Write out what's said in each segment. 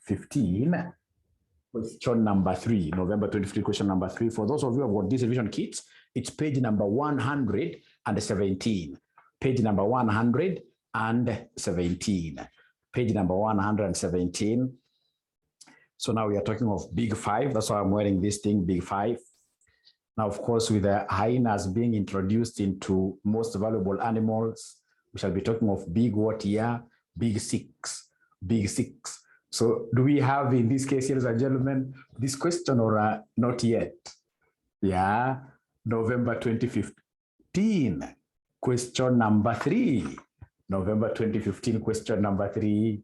2015, question number 3, November 2015, question number 3. For those of you who have got these revision kits, it's page number 117. Page number 117. Page number 117. So now we are talking of big 5. That's why I'm wearing this thing, big 5. Now, of course, with the hyenas being introduced into most valuable animals, we shall be talking of big what year? Big 6. Big 6. So do we have, in this case, ladies and gentlemen, this question or not yet? Yeah, November 2015, question number 3. November 2015, question number 3.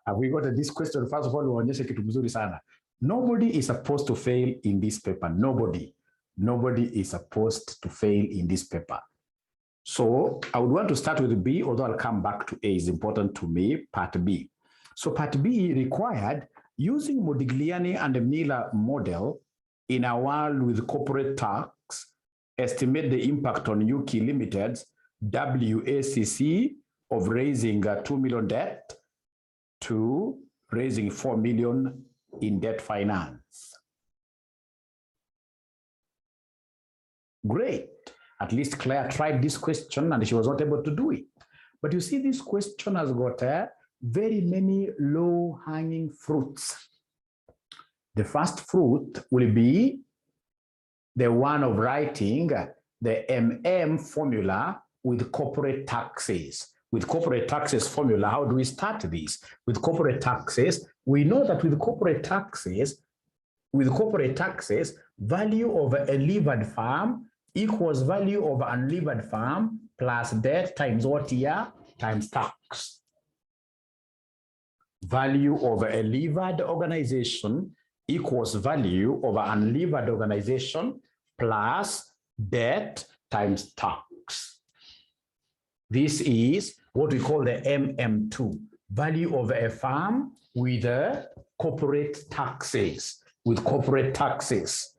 Have we got this question? First of all, uonyeshe kitu mzuri sana. Nobody is supposed to fail in this paper. Nobody is supposed to fail in this paper. So I would want to start with B, although I'll come back to A. It's important to me, part B. So part B required using Modigliani and Miller model in a world with corporate tax, estimate the impact on UK Limited's WACC of raising 2 million debt to raising 4 million in debt finance. Great. At least Claire tried this question and she was not able to do it. But you see, this question has got very many low-hanging fruits. The first fruit will be the one of writing the formula with corporate taxes. With corporate taxes formula, how do we start this? With corporate taxes, we know that with corporate taxes, value of a levered firm equals value of an unlevered firm plus debt times what year? Times tax. Value of a levered organization equals value of an unlevered organization plus debt times tax. This is what we call the MM2, value of a firm with corporate taxes. With corporate taxes.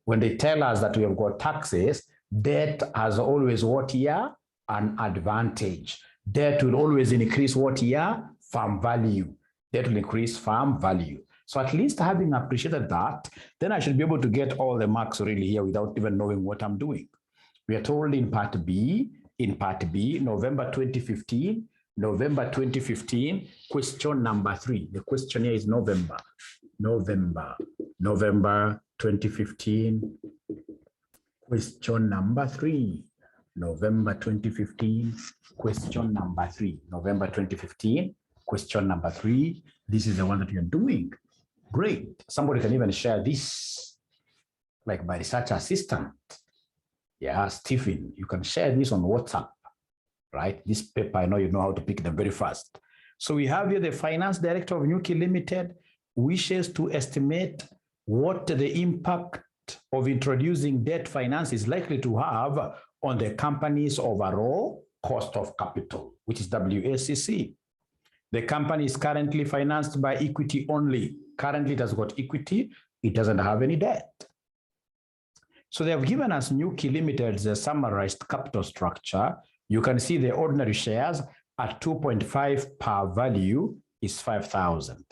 When they tell us that we have got taxes, debt has always what year? An advantage. Debt will always increase what year? Firm value. Debt will increase firm value. So at least having appreciated that, then I should be able to get all the marks really here without even knowing what I'm doing. We are told in part B, November 2015, question number 3. The question here is November 2015, question number 3. November 2015, question number 3. November 2015, question number 3. This is the one that you're doing. Great. Somebody can even share this, like my research assistant. Yeah, Stephen, you can share this on WhatsApp, right? This paper, I know you know how to pick them very fast. So we have here the finance director of UK Limited wishes to estimate what the impact of introducing debt finance is likely to have on the company's overall cost of capital, which is WACC. The company is currently financed by equity only. Currently, it has got equity. It doesn't have any debt. So they have given us UK Limited's summarized capital structure. You can see the ordinary shares at 2.5 per value is 5,000.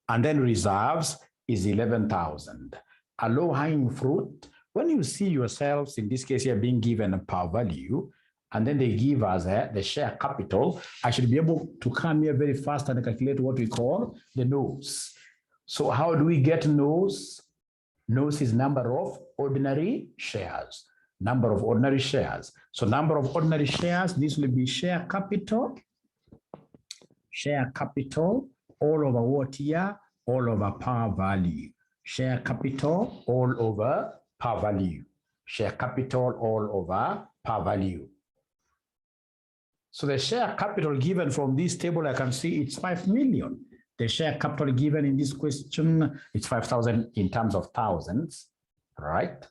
And then reserves is 11,000. A low-hanging fruit, when you see yourselves, in this case here, being given a per value, and then they give us the share capital, I should be able to come here very fast and calculate what we call the nose. So how do we get nose? Nose is number of ordinary shares. Number of ordinary shares. So number of ordinary shares, this will be share capital. Share capital all over what year? All over par value. Share capital all over par value. Share capital all over par value. So the share capital given from this table, I can see it's 5 million. The share capital given in this question, it's 5,000 in terms of thousands, right?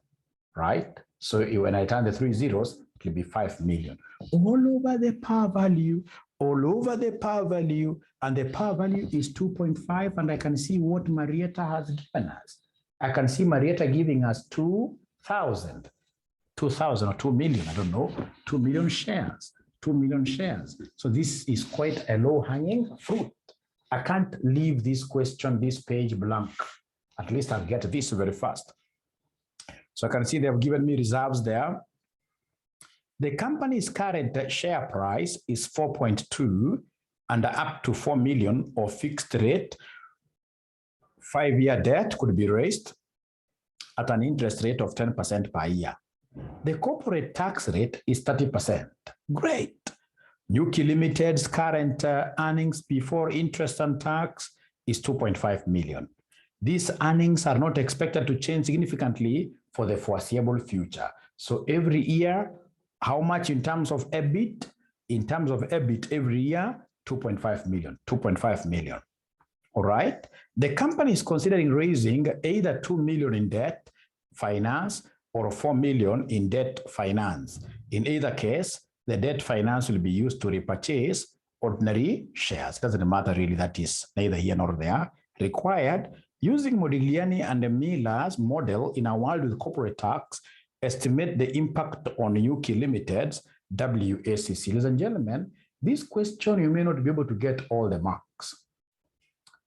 So when I turn the 3 zeros, it will be 5 million. All over the par value, all over the par value, and the par value is 2.5, and I can see what Marietta has given us. I can see Marietta giving us 2,000 or 2 million, I don't know, 2 million shares. 2 million shares. So this is quite a low-hanging fruit. I can't leave this question, this page blank. At least I'll get this very fast. So I can see they've given me reserves there. The company's current share price is 4.2 and up to 4 million or fixed rate. 5-year debt could be raised at an interest rate of 10% per year. The corporate tax rate is 30%. Great. Nuki Limited's current earnings before interest and tax is 2.5 million. These earnings are not expected to change significantly for the foreseeable future. So every year, how much in terms of EBIT? In terms of EBIT every year, 2.5 million, 2.5 million. All right. The company is considering raising either 2 million in debt finance or 4 million in debt finance. In either case, the debt finance will be used to repurchase ordinary shares. It doesn't matter really, that is neither here nor there. Required using Modigliani and Miller's model in a world with corporate tax, estimate the impact on UK Limited's WACC. Ladies and gentlemen, this question you may not be able to get all the marks,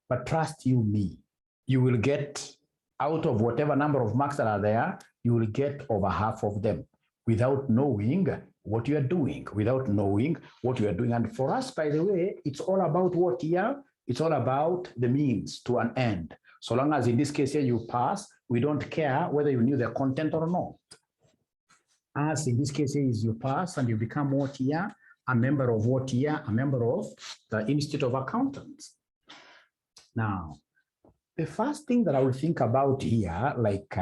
but trust you me, you will get out of whatever number of marks that are there, you will get over half of them without knowing what you are doing, And for us, by the way, it's all about what here? It's all about the means to an end. So long as in this case here you pass, we don't care whether you knew the content or not. As in this case here is you pass and you become what here? A member of what here? A member of the Institute of Accountants. Now, the first thing that I will think about here, like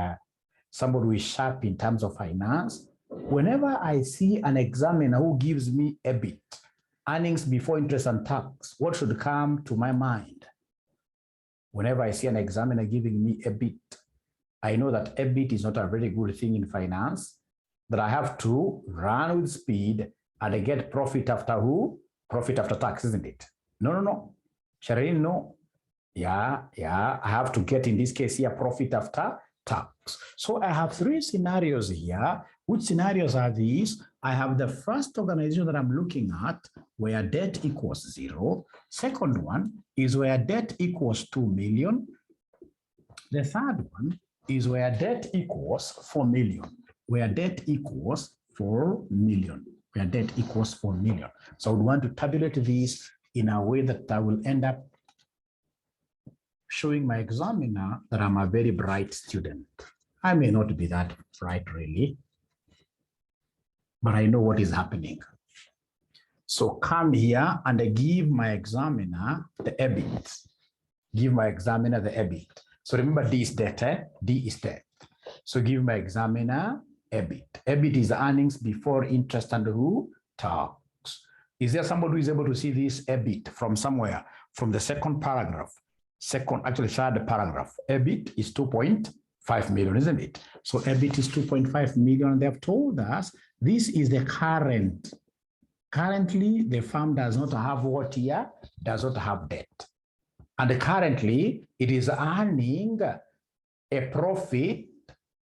somebody who is sharp in terms of finance, whenever I see an examiner who gives me EBIT, earnings before interest and tax, what should come to my mind? Whenever I see an examiner giving me EBIT, I know that EBIT is not a very good thing in finance, that I have to run with speed and I get profit after who? Profit after tax, isn't it? No. Sharon, no. Yeah, I have to get, in this case here, profit after tax. So I have 3 scenarios here. Which scenarios are these? I have the first organization that I'm looking at where debt equals 0. Second one is where debt equals 2 million. The third one is where debt equals 4 million. Where debt equals 4 million. Where debt equals 4 million. So I would want to tabulate these in a way that I will end up showing my examiner that I'm a very bright student. I may not be that bright really, but I know what is happening. So come here and give my examiner the EBIT. Give my examiner the EBIT. So remember, D is debt, D is debt. So give my examiner EBIT. EBIT is earnings before interest and who? Tax. Is there somebody who is able to see this EBIT from somewhere? From the second paragraph. Third paragraph. EBIT is 2.5 million, isn't it? So EBIT is 2.5 million. They have told us this is the current. Currently, the firm does not have what here? Does not have debt. And currently, it is earning a profit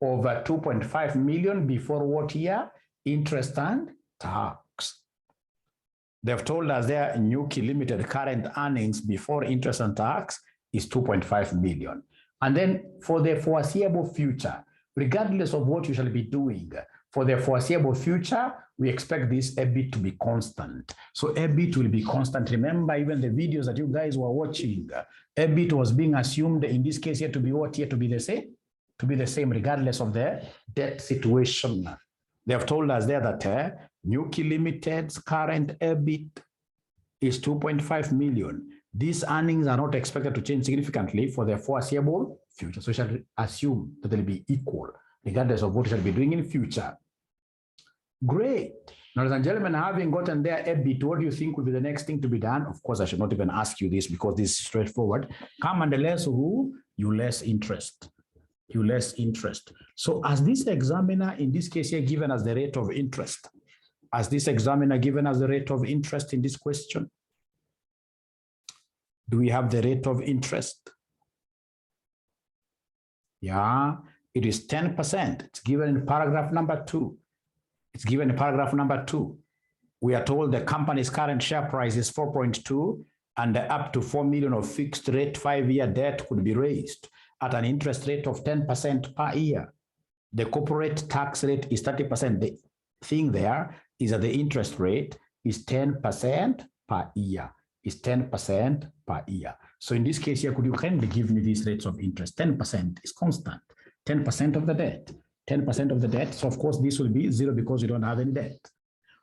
over 2.5 million before what here? Interest and tax. They've told us their Nuki Limited current earnings before interest and tax is 2.5 million. And then for the foreseeable future, regardless of what you shall be doing, for the foreseeable future, we expect this EBIT to be constant. So EBIT will be constant. Remember, even the videos that you guys were watching, EBIT was being assumed in this case here to be what here? To be the same? To be the same regardless of the debt situation. They have told us there that Nuki Limited's current EBIT is 2.5 million. These earnings are not expected to change significantly for the foreseeable future. So we shall assume that they'll be equal, regardless of what we shall be doing in future. Great. Now, ladies and gentlemen, having gotten their EBIT, what do you think will be the next thing to be done? Of course, I should not even ask you this because this is straightforward. Come and less who? You less interest. You less interest. So as this examiner, in this case here, given us the rate of interest, as this examiner given us the rate of interest in this question, do we have the rate of interest? Yeah, it is 10%. It's given in paragraph number 2. It's given in paragraph number 2. we are told the company's current share price is 4.2 and up to 4 million of fixed rate 5-year debt could be raised at an interest rate of 10% per year. The corporate tax rate is 30%. The thing there is that the interest rate is 10% per year. Is 10% per year. So in this case here, could you kindly give me these rates of interest? 10% is constant. 10% of the debt. 10% of the debt. So of course this will be 0 because you don't have any debt.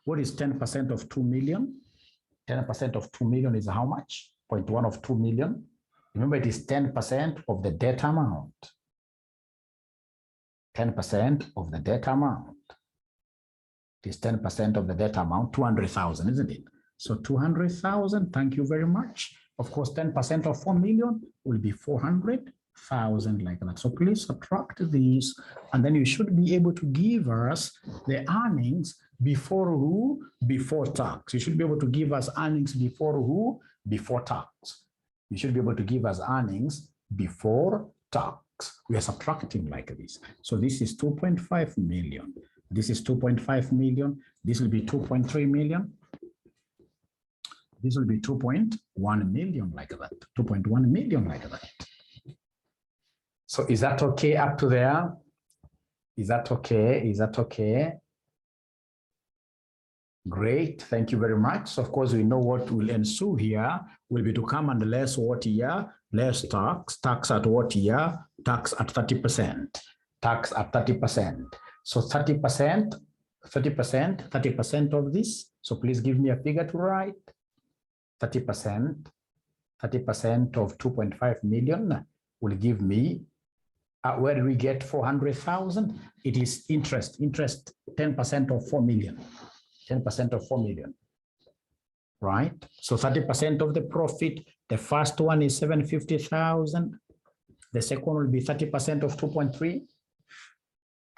What is 10% of 2 million? 10% of 2 million is how much? 0.1 of 2 million. Remember, it is 10% of the debt amount. 10% of the debt amount. It is 10% of the debt amount, 200,000, isn't it? So 200,000, thank you very much. Of course, 10% of 4 million will be 400,000 like that. So please subtract these, and then you should be able to give us the earnings before who? Before tax. You should be able to give us earnings before who? Before tax. You should be able to give us earnings before tax. We are subtracting like this. So this is 2.5 million. This is 2.5 million. This will be 2.3 million. This will be 2.1 million like that. 2.1 million like that. So is that okay up to there? Is that okay? Is that okay? Great, thank you very much. So of course, we know what will ensue here will be to come and less what year? Less tax. Tax at what year? Tax at 30%. Tax at 30%. So 30%, 30%, 30% of this. So please give me a figure to write. 30%, 30% of 2.5 million will give me, where do we get 400,000? It is interest, 10% of 4 million. 10% of 4 million, right? So 30% of the profit, the first one is 750,000. The second will be 30% of 2.3.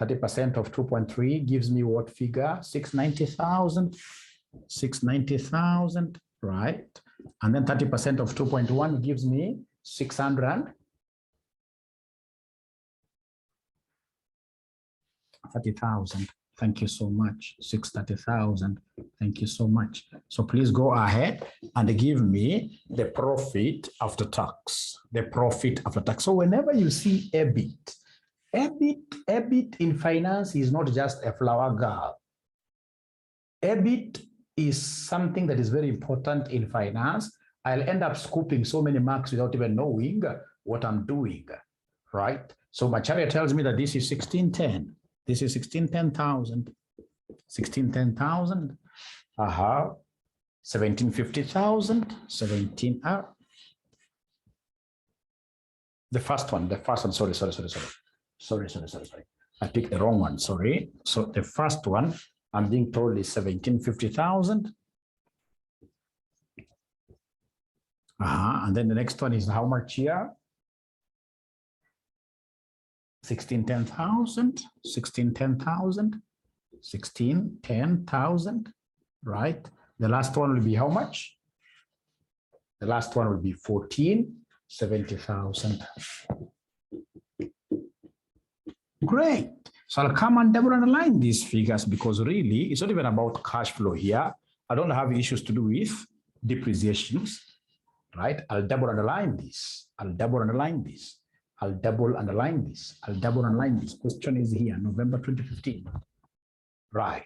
30% of 2.3 gives me what figure? 690,000. 690,000, right? And then 30% of 2.1 gives me 630,000. Thank you so much. 630,000. Thank you so much. So please go ahead and give me the profit after tax. The profit after tax. So whenever you see EBIT, EBIT in finance is not just a flower girl. EBIT is something that is very important in finance. I'll end up scooping so many marks without even knowing what I'm doing, right? So my chariot tells me that this is 1610. This is 1610,000. 1610,000. 1750,000. 17. The first one. Sorry. I picked the wrong one. Sorry. So the first one I'm being told is 1750,000. And then the next one is how much here? 1610,000, 1610,000, right? The last one will be how much? The last one will be 1470,000. Great. So I'll come and double underline these figures because really it's not even about cash flow here. I don't have issues to do with depreciations, right? I'll double underline this. I'll double underline this. I'll double underline this. I'll double underline this. Question is here, November 2015. Right.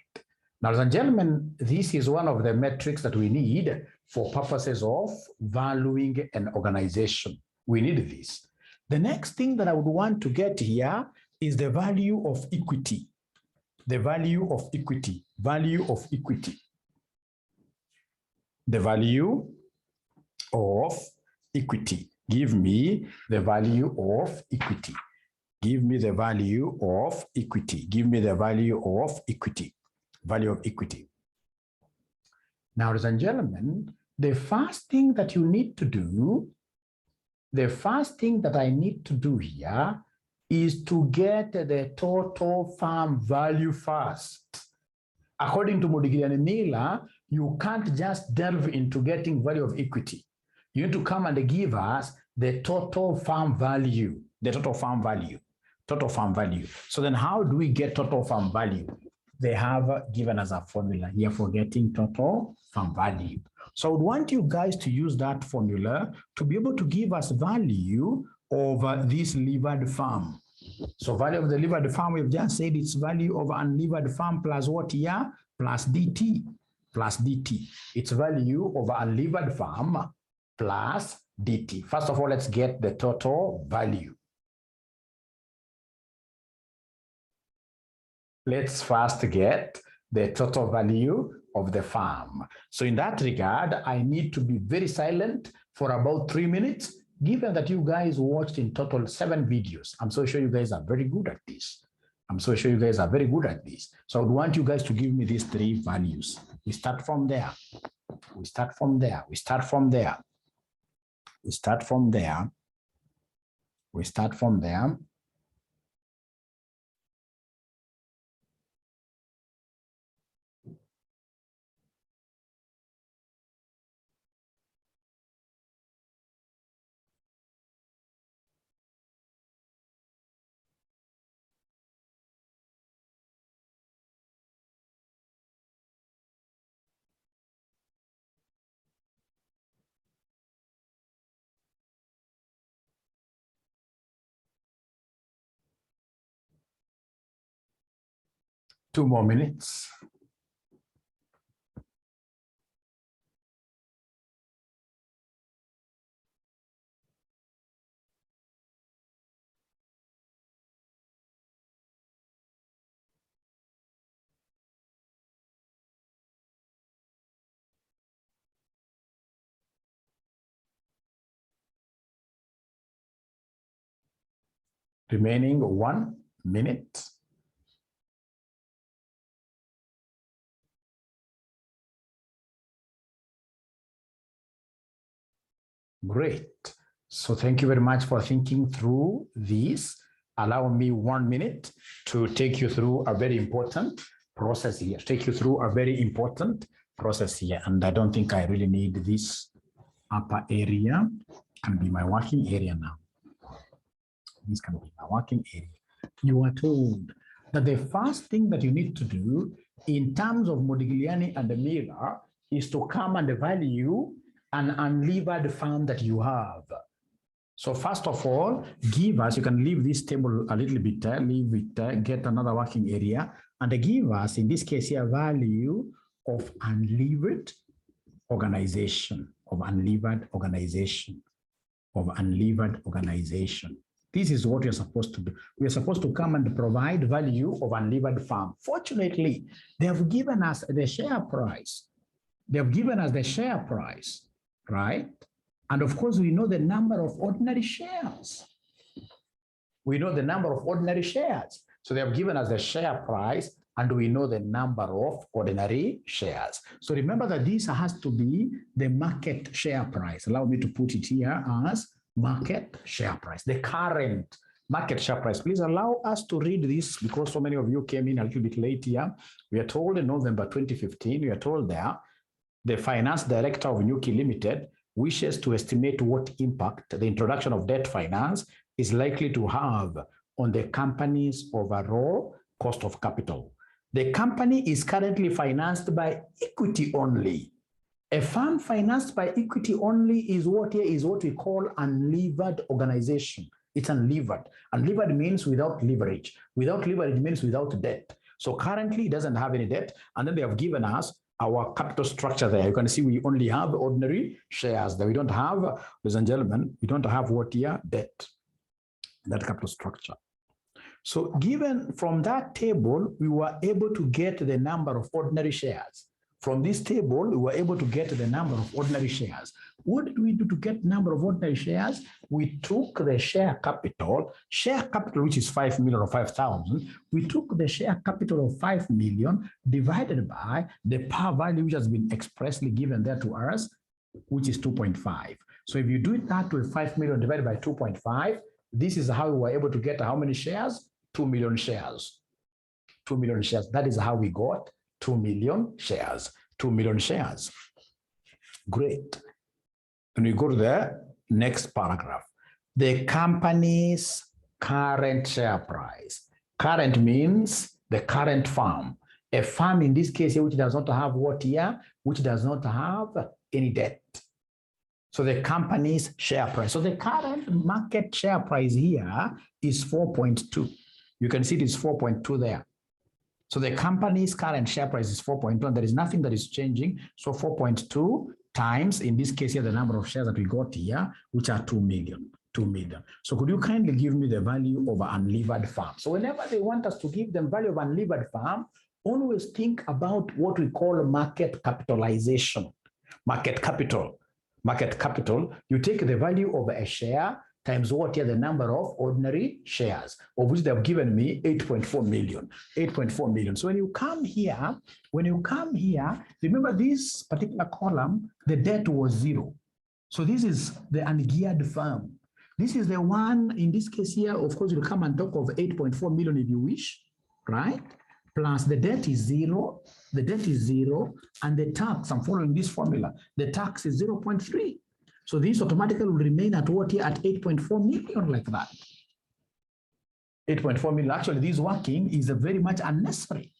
Now, ladies and gentlemen, this is one of the metrics that we need for purposes of valuing an organization. We need this. The next thing that I would want to get here is the value of equity. The value of equity. Value of equity. The value of equity. Give me the value of equity. Give me the value of equity. Give me the value of equity. Value of equity. Now, ladies and gentlemen, the first thing that you need to do, the first thing that I need to do here is to get the total firm value first. According to Modigiri and Miller, you can't just delve into getting value of equity. You need to come and give us the total firm value, the total firm value, total firm value. So then how do we get total firm value? they have given us a formula here for getting total farm value. So I would want you guys to use that formula to be able to give us value of this levered farm. So value of the levered farm, we've just said it's value of unlevered farm plus what here? Plus DT, plus DT. It's value of unlevered farm plus DT. First of all, let's get the total value. Let's first get the total value of the farm. So in that regard, I need to be very silent for about 3 minutes, given that you guys watched in total 7 videos. I'm so sure you guys are very good at this. I'm so sure you guys are very good at this. So I would want you guys to give me these 3 values. We start from there. We start from there. We start from there. We start from there. We start from there. Two more minutes. Remaining 1 minute. Great. So thank you very much for thinking through this. Allow me 1 minute to take you through a very important process here. Take you through a very important process here. And I don't think I really need this upper area. Can be my working area now. This can be my working area. You are told that the first thing that you need to do in terms of Modigliani and the Miller is to come and value an unlevered farm that you have. So first of all, give us, you can leave this table a little bit, leave it, get another working area, and give us, in this case here, value of unlevered organization, of unlevered organization, of unlevered organization. This is what we're supposed to do. We're supposed to come and provide value of unlevered farm. Fortunately, they have given us the share price. They have given us the share price, right? And of course, we know the number of ordinary shares. We know the number of ordinary shares. So they have given us the share price, and we know the number of ordinary shares. So remember that this has to be the market share price. Allow me to put it here as market share price, the current market share price. Please allow us to read this because so many of you came in a little bit late here. We are told in November 2015, we are told there, the finance director of Nyuki Limited wishes to estimate what impact the introduction of debt finance is likely to have on the company's overall cost of capital. The company is currently financed by equity only. A firm financed by equity only is what we call unlevered organization. It's unlevered. Unlevered means without leverage. Without leverage means without debt. So currently it doesn't have any debt. And then they have given us our capital structure there. You can see we only have ordinary shares that we don't have, ladies and gentlemen, we don't have what here? Debt, that capital structure. So given from that table, we were able to get the number of ordinary shares. From this table, we were able to get the number of ordinary shares. What did we do to get number of ordinary shares? We took the share capital, which is 5 million or 5,000. We took the share capital of 5 million divided by the par value, which has been expressly given there to us, which is 2.5. So if you do it that way, 5 million divided by 2.5, this is how we were able to get how many shares? 2 million shares. 2 million shares. That is how we got 2 million shares. 2 million shares. Great. And we go to the next paragraph. The company's current share price. Current means the current firm. A firm in this case here, which does not have what here? Which does not have any debt. So the company's share price. So the current market share price here is 4.2. You can see it is 4.2 there. So the company's current share price is 4.1. There is nothing that is changing. So 4.2 times, in this case here, the number of shares that we got here, which are 2 million. 2 million. So could you kindly give me the value of an unlevered farm? So whenever they want us to give them value of an unlevered farm, always think about what we call market capitalization. Market capital. Market capital, you take the value of a share times what here, the number of ordinary shares, of which they have given me 8.4 million. 8.4 million. So when you come here, remember this particular column, the debt was 0. So this is the ungeared firm. This is the one, in this case here, of course, you'll come and talk of 8.4 million if you wish, right? Plus the debt is 0, the debt is 0, and the tax, I'm following this formula, the tax is 0.3. So this automatically will remain at what here? At 8.4 million, like that. 8.4 million. Actually, this working is very much unnecessary.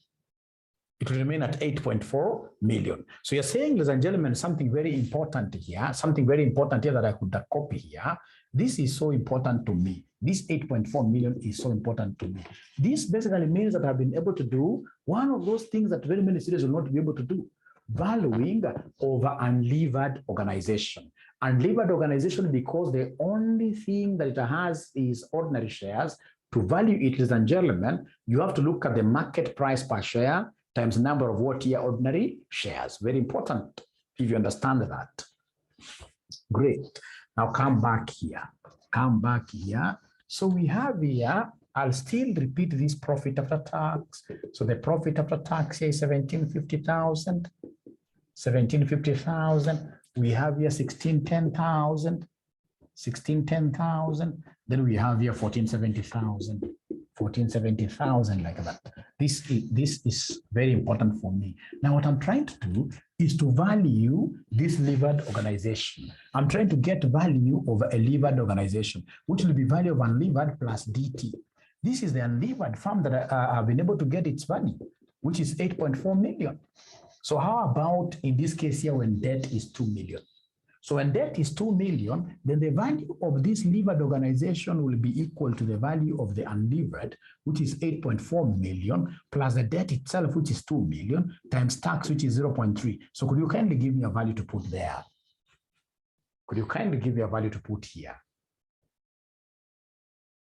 It will remain at 8.4 million. So you're saying, ladies and gentlemen, something very important here, that I could copy here. This is so important to me. This 8.4 million is so important to me. This basically means that I've been able to do one of those things that very many students will not be able to do, valuing over unlevered organization. Unlevered organization, because the only thing that it has is ordinary shares. To value it, ladies and gentlemen, you have to look at the market price per share times number of what year ordinary shares. Very important if you understand that. Great. Now come back here. Come back here. So we have here, I'll still repeat this profit after tax. So the profit after tax here is 1750,000. 1750,000. We have here 1610,000. 1610,000. Then we have here 1470,000. 1470,000, like that. This is very important for me. Now, what I'm trying to do is to value this levered organization. I'm trying to get value over a levered organization, which will be value of unlevered plus DT. This is the unlevered firm that I've been able to get its value, which is 8.4 million. So how about in this case here when debt is 2 million? So when debt is 2 million, then the value of this levered organization will be equal to the value of the unlevered, which is 8.4 million, plus the debt itself, which is 2 million, times tax, which is 0.3. So could you kindly give me a value to put there? Could you kindly give me a value to put here?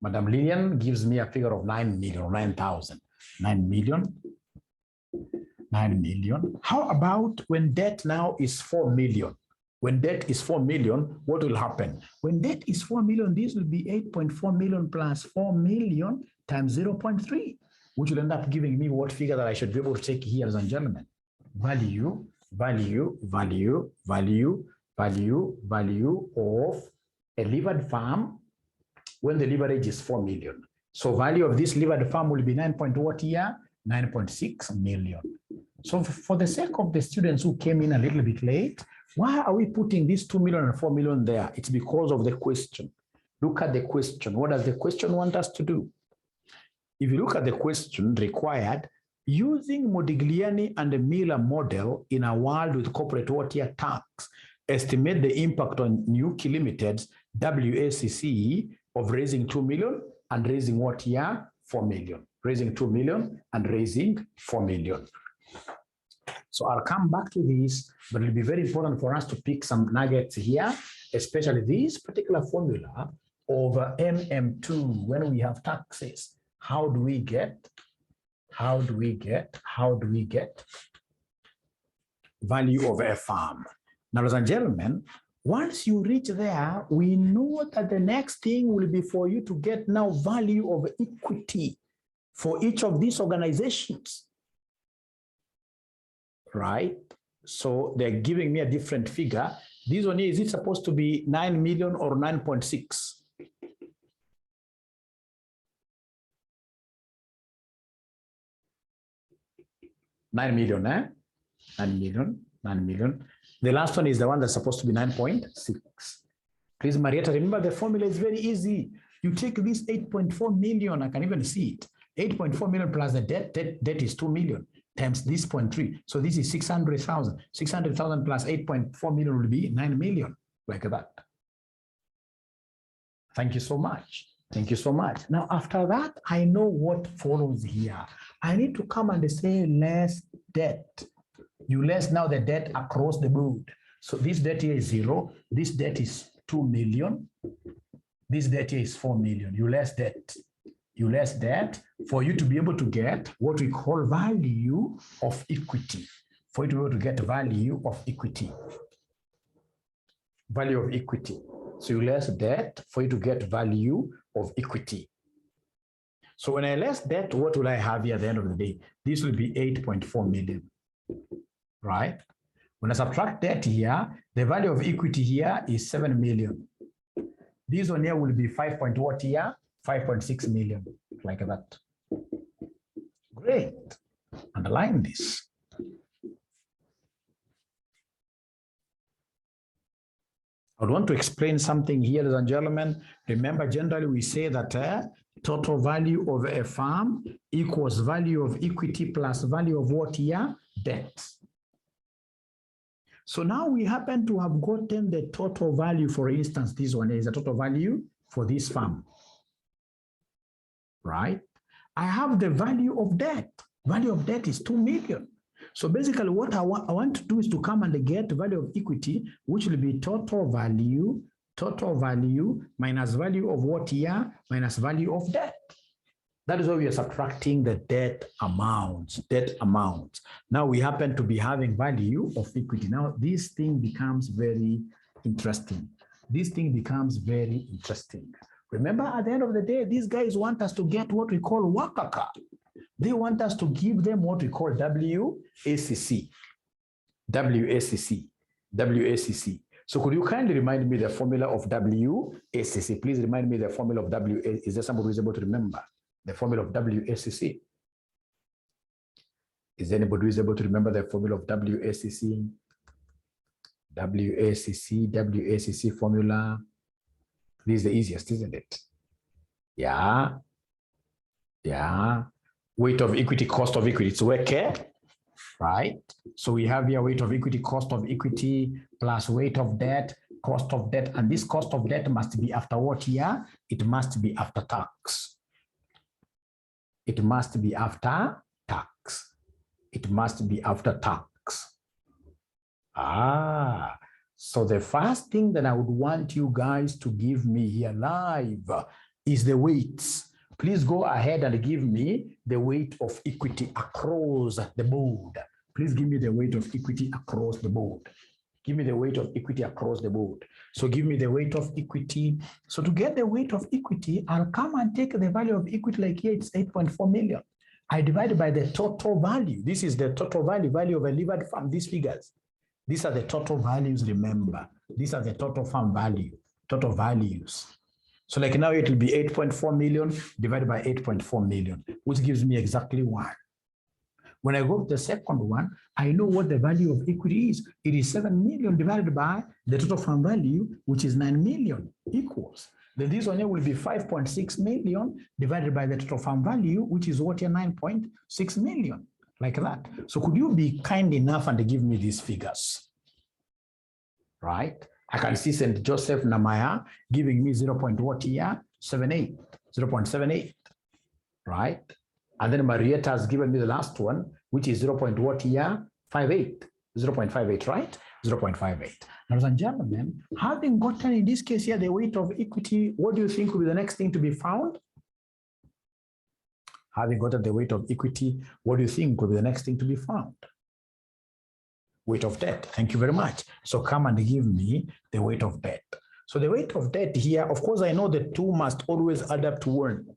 Madam Lillian gives me a figure of 9 million or 9,000. 9 million. 9 million. How about when debt now is 4 million? When debt is 4 million, what will happen? When debt is 4 million, this will be 8.4 million plus 4 million times 0.3, which will end up giving me what figure that I should be able to take here, ladies and gentlemen. Value, value, value, value, value, value of a levered farm when the leverage is 4 million. So value of this levered farm will be 9.6 million. So for the sake of the students who came in a little bit late, why are we putting this 2 million and 4 million there? It's because of the question. Look at the question. What does the question want us to do? If you look at the question required, using Modigliani and the Miller model in a world with corporate what year tax, estimate the impact on Nuki Limited's WACC of raising 2 million and raising what year? 4 million. Raising 2 million and raising 4 million. So I'll come back to this, but it'll be very important for us to pick some nuggets here, especially this particular formula over MM2 when we have taxes. How do we get value of a farm? Now, ladies and gentlemen, once you reach there, we know that the next thing will be for you to get now value of equity for each of these organizations. Right? So they're giving me a different figure. This one here, is it supposed to be 9 million or 9.6? $9 million, eh? 9 million, 9 million. The last one is the one that's supposed to be 9.6. Please, Marietta, remember the formula is very easy. You take this 8.4 million, I can even see it. 8.4 million plus the debt is 2 million. times this 0.3. So this is 600,000. 600,000 plus 8.4 million will be 9 million, like that. Thank you so much. Thank you so much. Now, after that, I know what follows here. I need to come and say less debt. You less now the debt across the board. So this debt here is 0. This debt is 2 million. This debt here is 4 million. You less debt. You less debt for you to be able to get what we call value of equity. For you to be able to get value of equity. Value of equity. So you less debt for you to get value of equity. So when I less debt, what will I have here at the end of the day? This will be 8.4 million, right? When I subtract debt here, the value of equity here is 7 million. This one here will be 5.what here? 5.6 million, like that. Great. Underline this. I would want to explain something here, ladies and gentlemen. Remember, generally we say that total value of a firm equals value of equity plus value of what here? Debt. So now we happen to have gotten the total value. For instance, this one is a total value for this firm, right? I have the value of debt. Value of debt is 2 million. So basically what I want to do is to come and get value of equity, which will be total value minus value of what here, minus value of debt. That is why we are subtracting the debt amounts. Now we happen to be having value of equity. Now this thing becomes very interesting. Remember, at the end of the day, these guys want us to get what we call WACC. They want us to give them what we call WACC. So could you kindly remind me the formula of WACC? Please remind me the formula of WACC. Is there somebody who is able to remember the formula of WACC? Is there anybody who is able to remember the formula of WACC? WACC formula. This is the easiest, isn't it? Yeah. Weight of equity, cost of equity. It's WACC, right? So we have here weight of equity, cost of equity, plus weight of debt, cost of debt. And this cost of debt must be after what here? It must be after tax. So the first thing that I would want you guys to give me here live is the weights. Please go ahead and give me the weight of equity across the board. Please give me the weight of equity across the board. So give me the weight of equity. So to get the weight of equity, I'll come and take the value of equity, like here it's 8.4 million. I divide by the total value. This is the total value of a levered firm, these figures. These are the total values, remember. These are the total firm value, total values. So like now it will be 8.4 million divided by 8.4 million, which gives me exactly 1. When I go to the second one, I know what the value of equity is. It is 7 million divided by the total firm value, which is 9 million equals. Then this one here will be 5.6 million divided by the total firm value, which is what here, 9.6 million, like that. So could you be kind enough and give me these figures, right? I can see St. Joseph Namaya giving me 0.78, right? And then Marietta has given me the last one, which is 0.58, right? 0.58. Ladies and gentlemen, having gotten in this case here the weight of equity, what do you think will be the next thing to be found? Having gotten the weight of equity, what do you think will be the next thing to be found? Weight of debt. Thank you very much. So come and give me the weight of debt. So the weight of debt here, of course, I know the 2 must always add up to 1.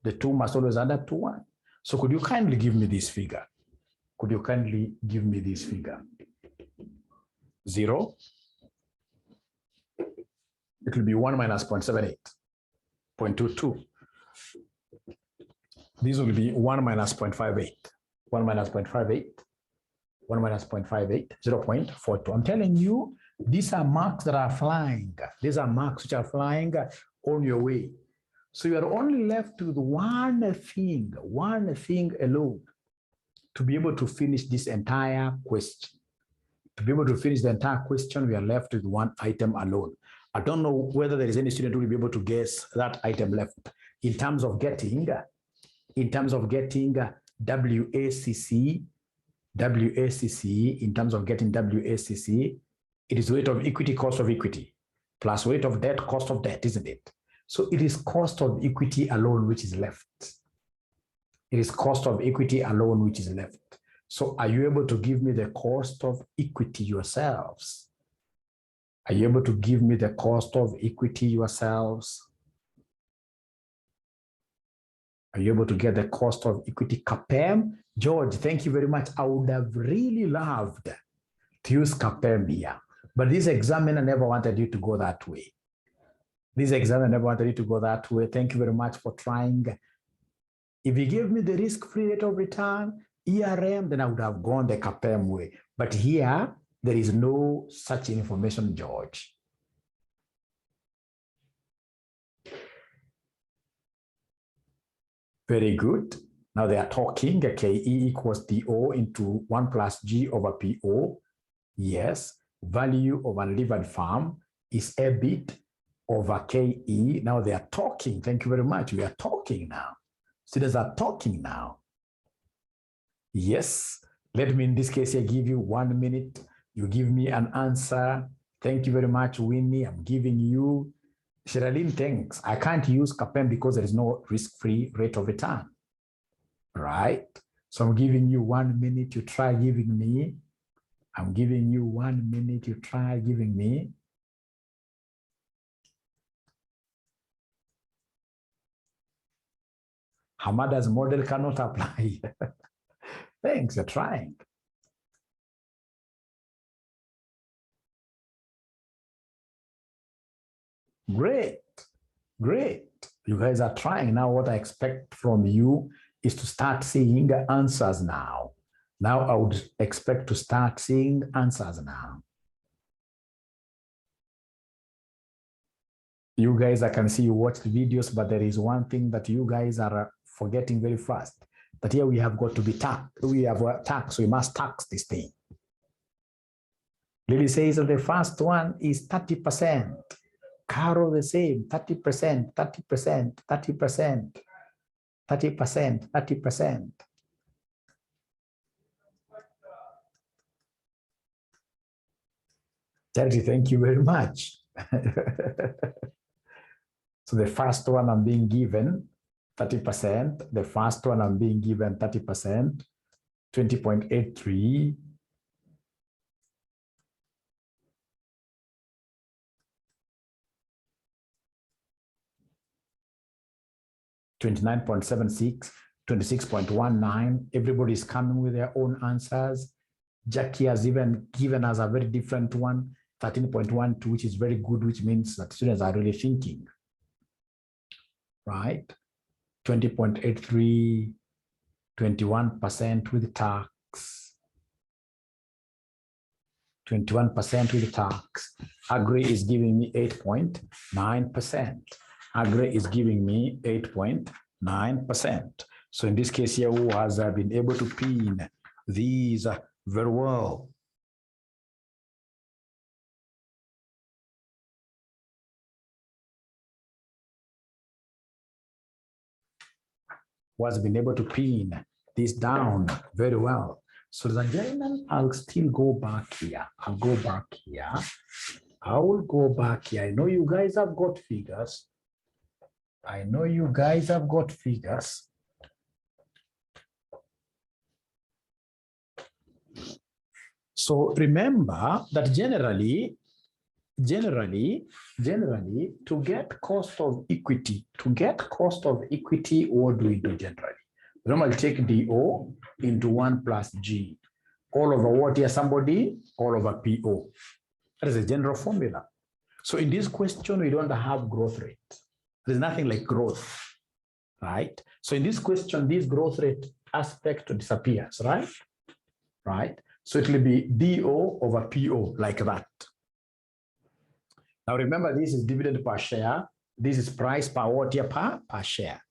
The 2 must always add up to 1. So could you kindly give me this figure? 0. It will be 1 minus 0.78, 0.22. This will be 1 minus 0.58, 1 minus 0.58. 0.42. I'm telling you, these are marks that are flying. These are marks which are flying on your way. So you are only left with one thing alone to be able to finish this entire question. To be able to finish the entire question, we are left with one item alone. I don't know whether there is any student who will be able to guess that item left. In terms of getting WACC, it is weight of equity, cost of equity, plus weight of debt, cost of debt, isn't it? So it is cost of equity alone which is left. It is cost of equity alone which is left. So are you able to give me the cost of equity yourselves? Are you able to give me the cost of equity yourselves? Are you able to get the cost of equity? CAPEM? George, thank you very much. I would have really loved to use CAPEM here, but this examiner never wanted you to go that way. This examiner never wanted you to go that way. Thank you very much for trying. If you gave me the risk-free rate of return, ERM, then I would have gone the CAPEM way. But here, there is no such information, George. Very good. Now they are talking, okay, E equals DO into 1 plus G over PO. Yes. Value of unlevered farm is EBIT over KE. Now they are talking. Thank you very much. We are talking now. Students are talking now. Yes. Let me, in this case, I give you 1 minute. You give me an answer. Thank you very much, Winnie. I'm giving you. Sherilyn, thanks. I can't use CAPEM because there is no risk-free rate of return, right? So I'm giving you 1 minute. You try giving me. I'm giving you 1 minute. You try giving me. Hamada's model cannot apply. Thanks, you're trying. Great, great. You guys are trying. Now what I expect from you is to start seeing answers now. Now I would expect to start seeing answers now. You guys, I can see you watch the videos, but there is one thing that you guys are forgetting very fast. That here we have got to be taxed. We have tax, so we must tax this thing. Lily says that the first one is 30%. Carol the same, 30%, 30%, 30%, 30%, 30%. Charity, thank you very much. So the first one I'm being given 30%. The first one I'm being given 30%, 20.83. $29.76, 26.19. Everybody is coming with their own answers. Jackie has even given us a very different one, 13.12, which is very good, which means that students are really thinking. Right? 20.83, 21% with tax. 21% with tax. Agri is giving me 8.9%. Agri is giving me 8.9%. So in this case here, who has been able to pin these very well? Who has been able to pin this down very well? So ladies and gentlemen, I'll still go back here. I'll go back here. I will go back here. I know you guys have got figures. I know you guys have got figures. So remember that generally, to get cost of equity, what do we do generally? We normally take DO into 1 plus G. All over what here, somebody? All over PO. That is a general formula. So in this question, we don't have growth rate. There's nothing like growth, right? So in this question, this growth rate aspect disappears, right? Right? So it will be DO over PO like that. Now remember, this is dividend per share. This is price per what year per share.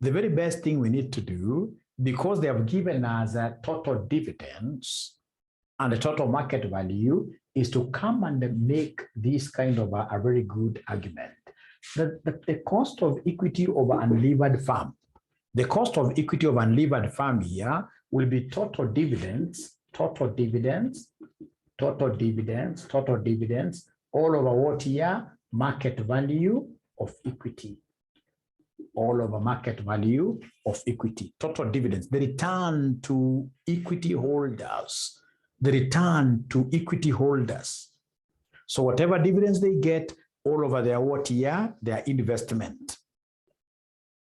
The very best thing we need to do because they have given us a total dividends and the total market value, is to come and make this kind of a very good argument. The cost of equity of an unlevered firm, the cost of equity of an unlevered firm here will be total dividends, all over what here? Market value of equity. All over market value of equity, total dividends, the return to equity holders, So whatever dividends they get, all over their what here? Their investment.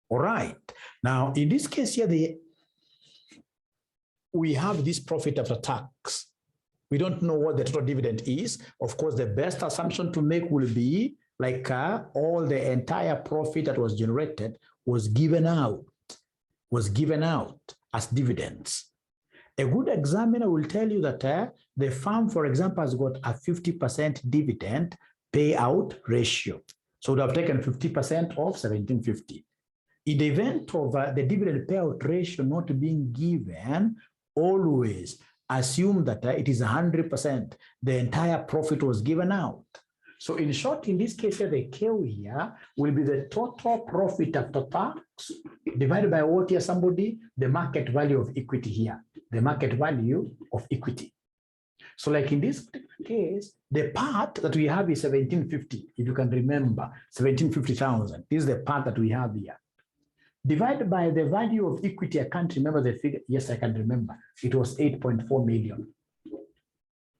All right. Now, in this case here, we have this profit after tax. We don't know what the total dividend is. Of course, the best assumption to make will be like all the entire profit that was generated was given out as dividends. A good examiner will tell you that the firm, for example, has got a 50% dividend payout ratio. So they have taken 50% of 1750. In the event of the dividend payout ratio not being given, always assume that it is 100%. The entire profit was given out. So in short, in this case, the K here will be the total profit after tax divided by what here, somebody? The market value of equity here, the market value of equity. So like in this case, the part that we have is 1750, if you can remember, 1750,000. This is the part that we have here. Divided by the value of equity, I can't remember the figure. Yes, I can remember. It was 8.4 million.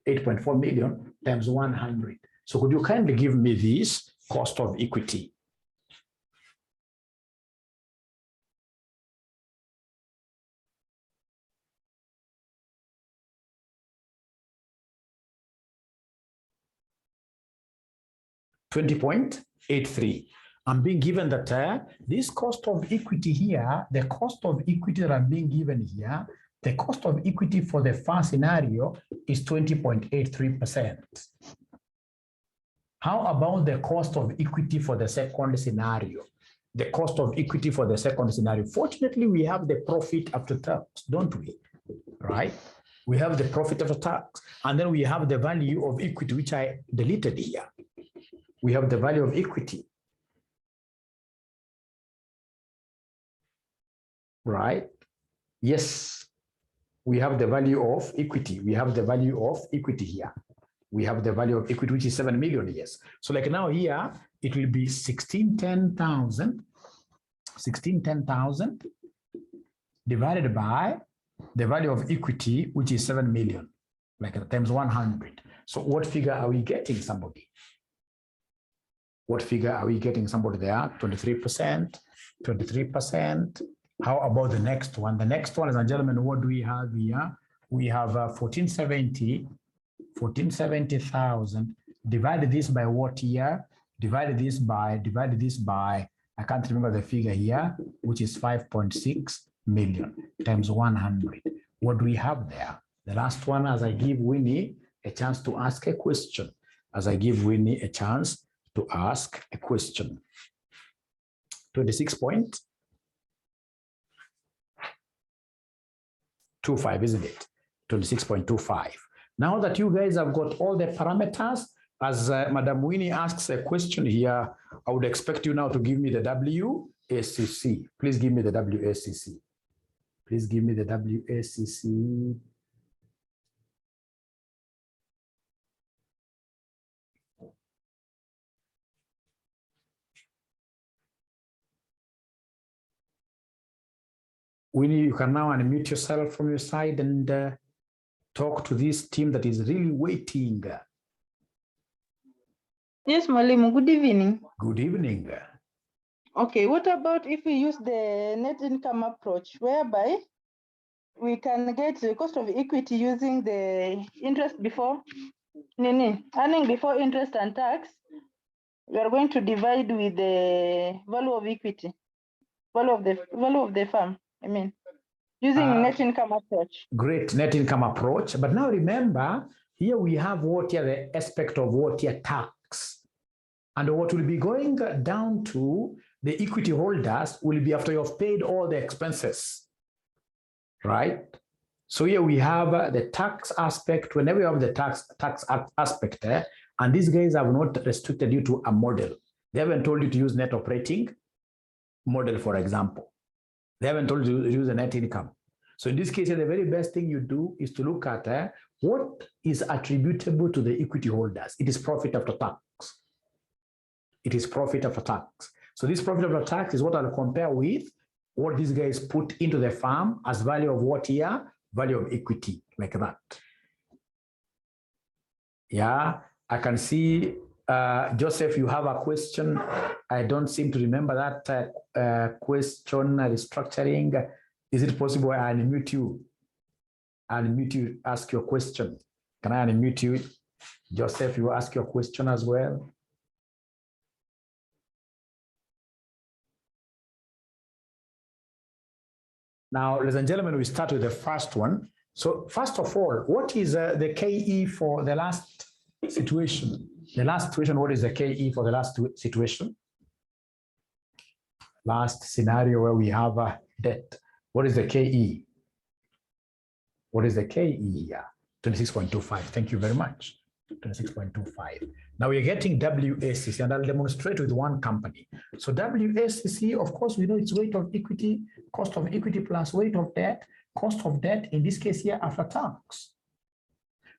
8.4 million times 100. So could you kindly give me this cost of equity? $20.83. I'm being given that this cost of equity here, the cost of equity that I'm being given here, the cost of equity for the first scenario is 20.83%. How about the cost of equity for the second scenario? The cost of equity for the second scenario. Fortunately, we have the profit after tax, don't we? Right? We have the profit after tax, and then we have the value of equity, which I deleted here. We have the value of equity. Right? Yes, we have the value of equity. We have the value of equity here. We have the value of equity, which is 7 million, yes. So like now here, it will be 1610,000 divided by the value of equity, which is 7 million, like times 100. So what figure are we getting, somebody? What figure are we getting, somebody there? 23%, 23%. How about the next one? The next one, ladies and gentlemen, what do we have here? We have 1470,000. Divide this by what here? Divide this by, I can't remember the figure here, which is 5.6 million times 100. What do we have there? The last one, as I give Winnie a chance to ask a question. 26.25, isn't it? 26.25. Now that you guys have got all the parameters, as Madam Winnie asks a question here, I would expect you now to give me the WACC. Please give me the WACC. Please give me the WACC. Winnie, you can now unmute yourself from your side and talk to this team that is really waiting. Yes, Mwalimu, good evening. Good evening. Okay, what about if we use the net income approach, whereby we can get the cost of equity using the interest before, earning before interest and tax. We are going to divide with the value of equity, value of the firm, using net income approach. Great, net income approach. But now remember, here we have what here the aspect of what here tax. And what will be going down to the equity holders will be after you have paid all the expenses. right? So here we have the tax aspect. Whenever you have the tax aspect there, and these guys have not restricted you to a model. They haven't told you to use net operating model, for example. They haven't told you to use a net income. So in this case, the very best thing you do is to look at what is attributable to the equity holders. It is profit after tax. It is profit after tax. So this profit after tax is what I'll compare with what these guys put into the firm as value of what here? Value of equity, like that. Yeah, I can see, Joseph, you have a question. I don't seem to remember that question, restructuring. Is it possible I unmute you? I'll unmute you, ask your question. Can I unmute you? Joseph, you ask your question as well. Now, ladies and gentlemen, we start with the first one. So first of all, what is the KE for the last situation? The last situation, what is the KE for the last situation? Last scenario where we have a debt. What is the KE? What is the KE here? 26.25. Thank you very much. 26.25. Now we're getting WACC, and I'll demonstrate with one company. So WACC, of course, we know it's weight of equity, cost of equity plus weight of debt, cost of debt, in this case here, after tax.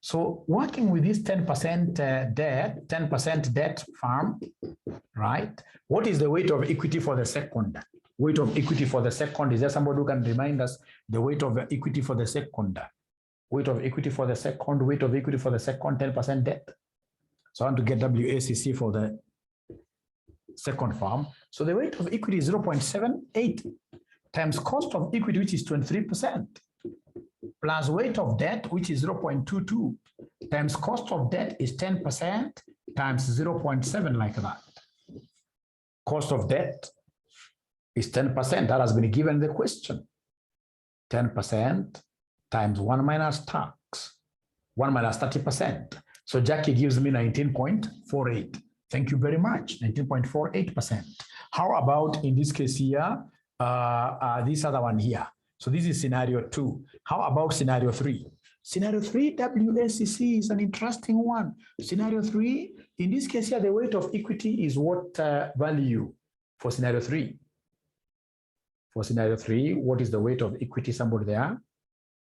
So working with this 10% debt, 10% debt firm, right? What is the weight of equity for the second? Weight of equity for the second, is there somebody who can remind us the weight of equity for the second? Weight of equity for the second, weight of equity for the second, 10% debt. So I want to get WACC for the second firm. So the weight of equity is 0.78 times cost of equity, which is 23%, plus weight of debt, which is 0.22, times cost of debt is 10% times 0.7, like that. Cost of debt is 10%. That has been given in the question. 10% times 1 minus tax, 1 minus 30%. So Jackie gives me 19.48. Thank you very much, 19.48%. How about in this case here, this other one here? So this is scenario 2. How about scenario 3? Scenario 3, WACC is an interesting one. Scenario 3, in this case here, the weight of equity is what value for scenario 3? For scenario 3, what is the weight of equity? Somebody there?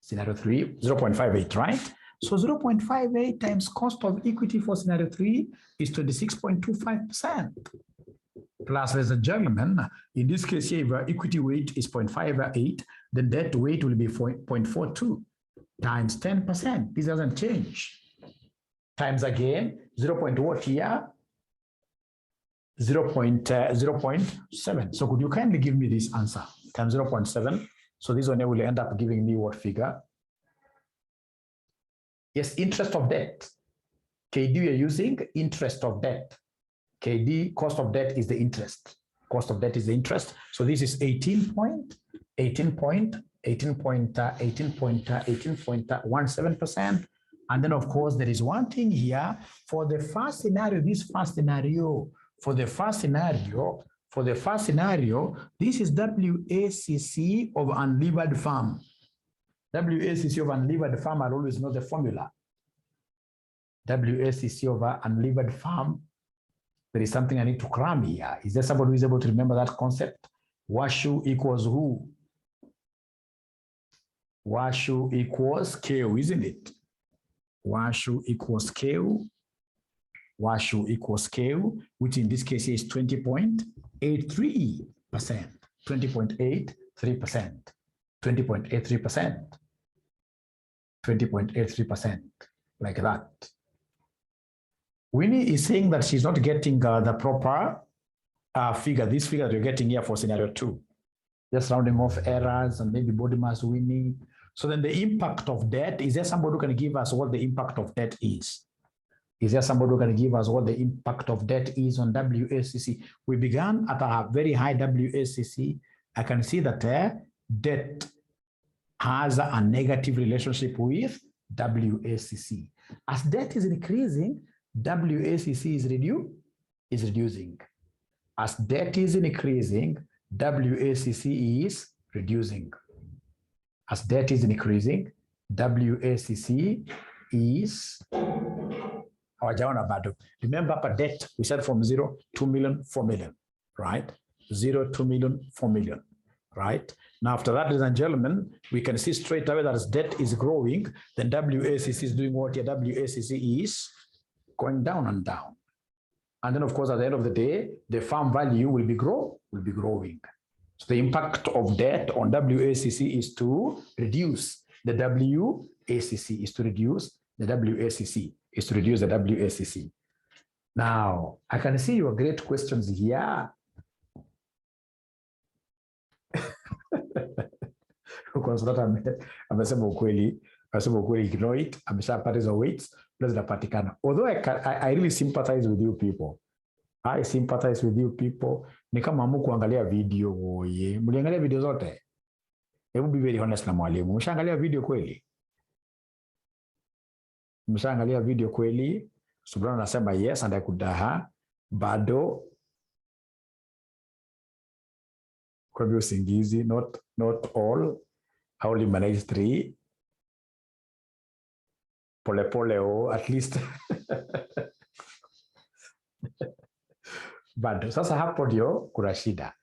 Scenario 3, 0.58, right? So 0.58 times cost of equity for scenario 3 is 26.25%. Plus, ladies and gentlemen, in this case here, if our equity weight is 0.58, the debt weight will be 0.42 times 10%. This doesn't change. Times again, 0.what here? 0.7. So could you kindly give me this answer? Times 0.7. So this one will end up giving me what figure? Yes, interest of debt. KD we are using interest of debt. KD, cost of debt is the interest. Cost of debt is the interest. So this is 18.17%. And then of course there is one thing here for the first scenario, this is WACC of unlevered firm. WACC of unlevered firm, I'll always know the formula. WACC of unlevered firm, there is something I need to cram here. Is there somebody who is able to remember that concept? WACC equals who? WACC equals K, isn't it? WACC equals K. WACC equals K, which in this case is 20.83%. 20.83%. 20.83%. 20.83%. Like that. Winnie is saying that she's not getting the proper figure, this figure that you're getting here for scenario 2. Just rounding off errors and maybe body mass Winnie. So then the impact of debt, is there somebody who can give us what the impact of debt is? Is there somebody who can give us what the impact of debt is on WACC? We began at a very high WACC. I can see that debt has a negative relationship with WACC. As debt is increasing, WACC is reducing. As debt is increasing, WACC is reducing. As debt is increasing, WACC is remember, per debt, we said from 0, 2 million, 4 million, right? 0, 2 million, 4 million, right? Now, after that, ladies and gentlemen, we can see straight away that as debt is growing, then WACC is doing what here? WACC is going down and down. And then, of course, at the end of the day, the farm value will be growing. So the impact of debt on WACC is to reduce the WACC, is to reduce the WACC, is to reduce the WACC. Now, I can see your great questions here. Amesema ukweli, ignore it, ameshapata hizo weights, zinapatikana. Although I really sympathize with you people. I sympathize with you people. Ni kama kuangalia video oye. Mliangalia video zote? Hebu be very honest na mwalimu. Mshaangalia video kweli? Mshaangalia video kweli? Subrana anasema yes and I could bado kwa hivyo usingizi, not all. I only manage 3. Pole at least. Bado sasa hapo ndio kuna shida.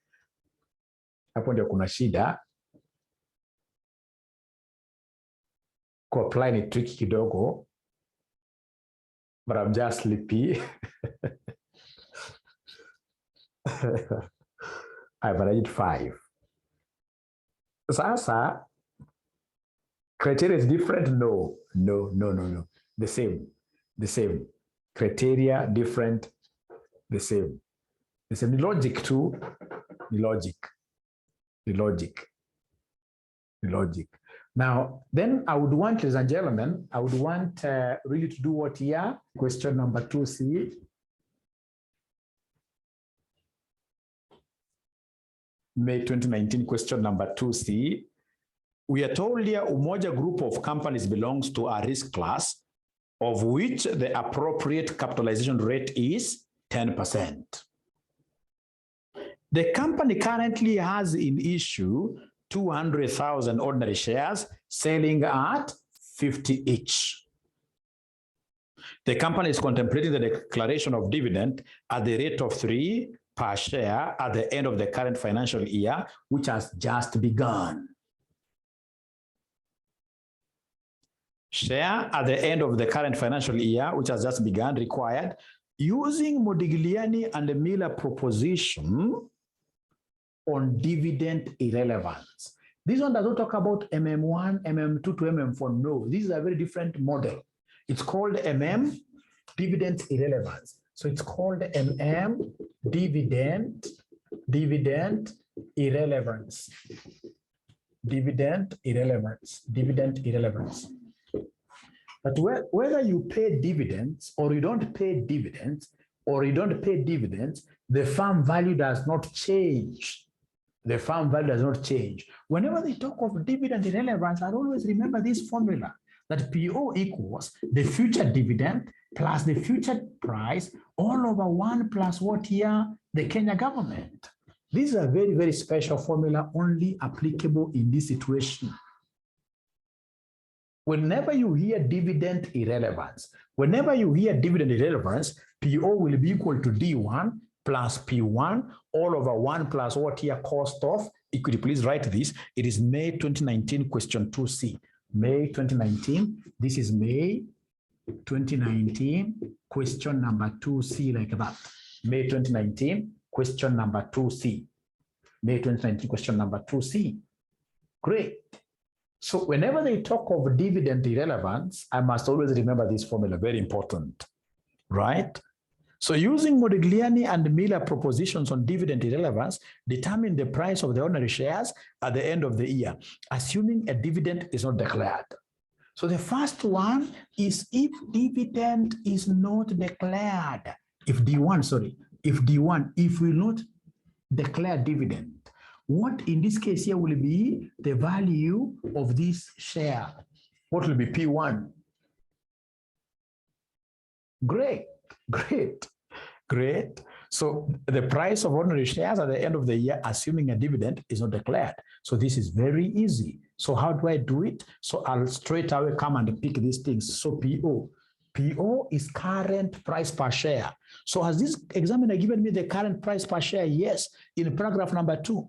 Ku apply ni tricky kidogo. But I'm just sleepy. I managed 5. Sasa criteria is different? No. The same. Criteria different, the same. The same. The logic too. The logic. Now, then I would want, ladies and gentlemen, really to do what here? Question number 2C. May 2019, question number 2C. We are told here Umoja group of companies belongs to a risk class of which the appropriate capitalization rate is 10%. The company currently has in issue 200,000 ordinary shares selling at 50 each. The company is contemplating the declaration of dividend at the rate of 3 per share at the end of the current financial year, which has just begun. Share at the end of the current financial year, which has just begun, required using Modigliani and Miller proposition on dividend irrelevance. This one does not talk about MM1, MM2 to MM4. No, this is a very different model. It's called MM, dividend irrelevance. So it's called MM, dividend irrelevance. Dividend irrelevance. But whether you pay dividends or you don't pay dividends, the farm value does not change. Whenever they talk of dividend irrelevance, I always remember this formula, that PO equals the future dividend plus the future price all over 1 plus what here? The Kenya government. This is a very, very special formula only applicable in this situation. Whenever you hear dividend irrelevance, PO will be equal to D1 plus P1 all over 1 plus what here? Cost of equity. Please write this. It is May 2019 question 2C. May 2019. This is May 2019 question number 2C, like that. May 2019 question number 2C. May 2019 question number 2C. Great. So whenever they talk of dividend irrelevance, I must always remember this formula, very important, right? So using Modigliani and Miller propositions on dividend irrelevance, determine the price of the ordinary shares at the end of the year, assuming a dividend is not declared. So the first one is if dividend is not declared, if we not declare dividend, what in this case here will be the value of this share? What will be P1? Great. So the price of ordinary shares at the end of the year, assuming a dividend, is not declared. So this is very easy. So how do I do it? So I'll straight away come and pick these things. So PO is current price per share. So has this examiner given me the current price per share? Yes, in paragraph number 2.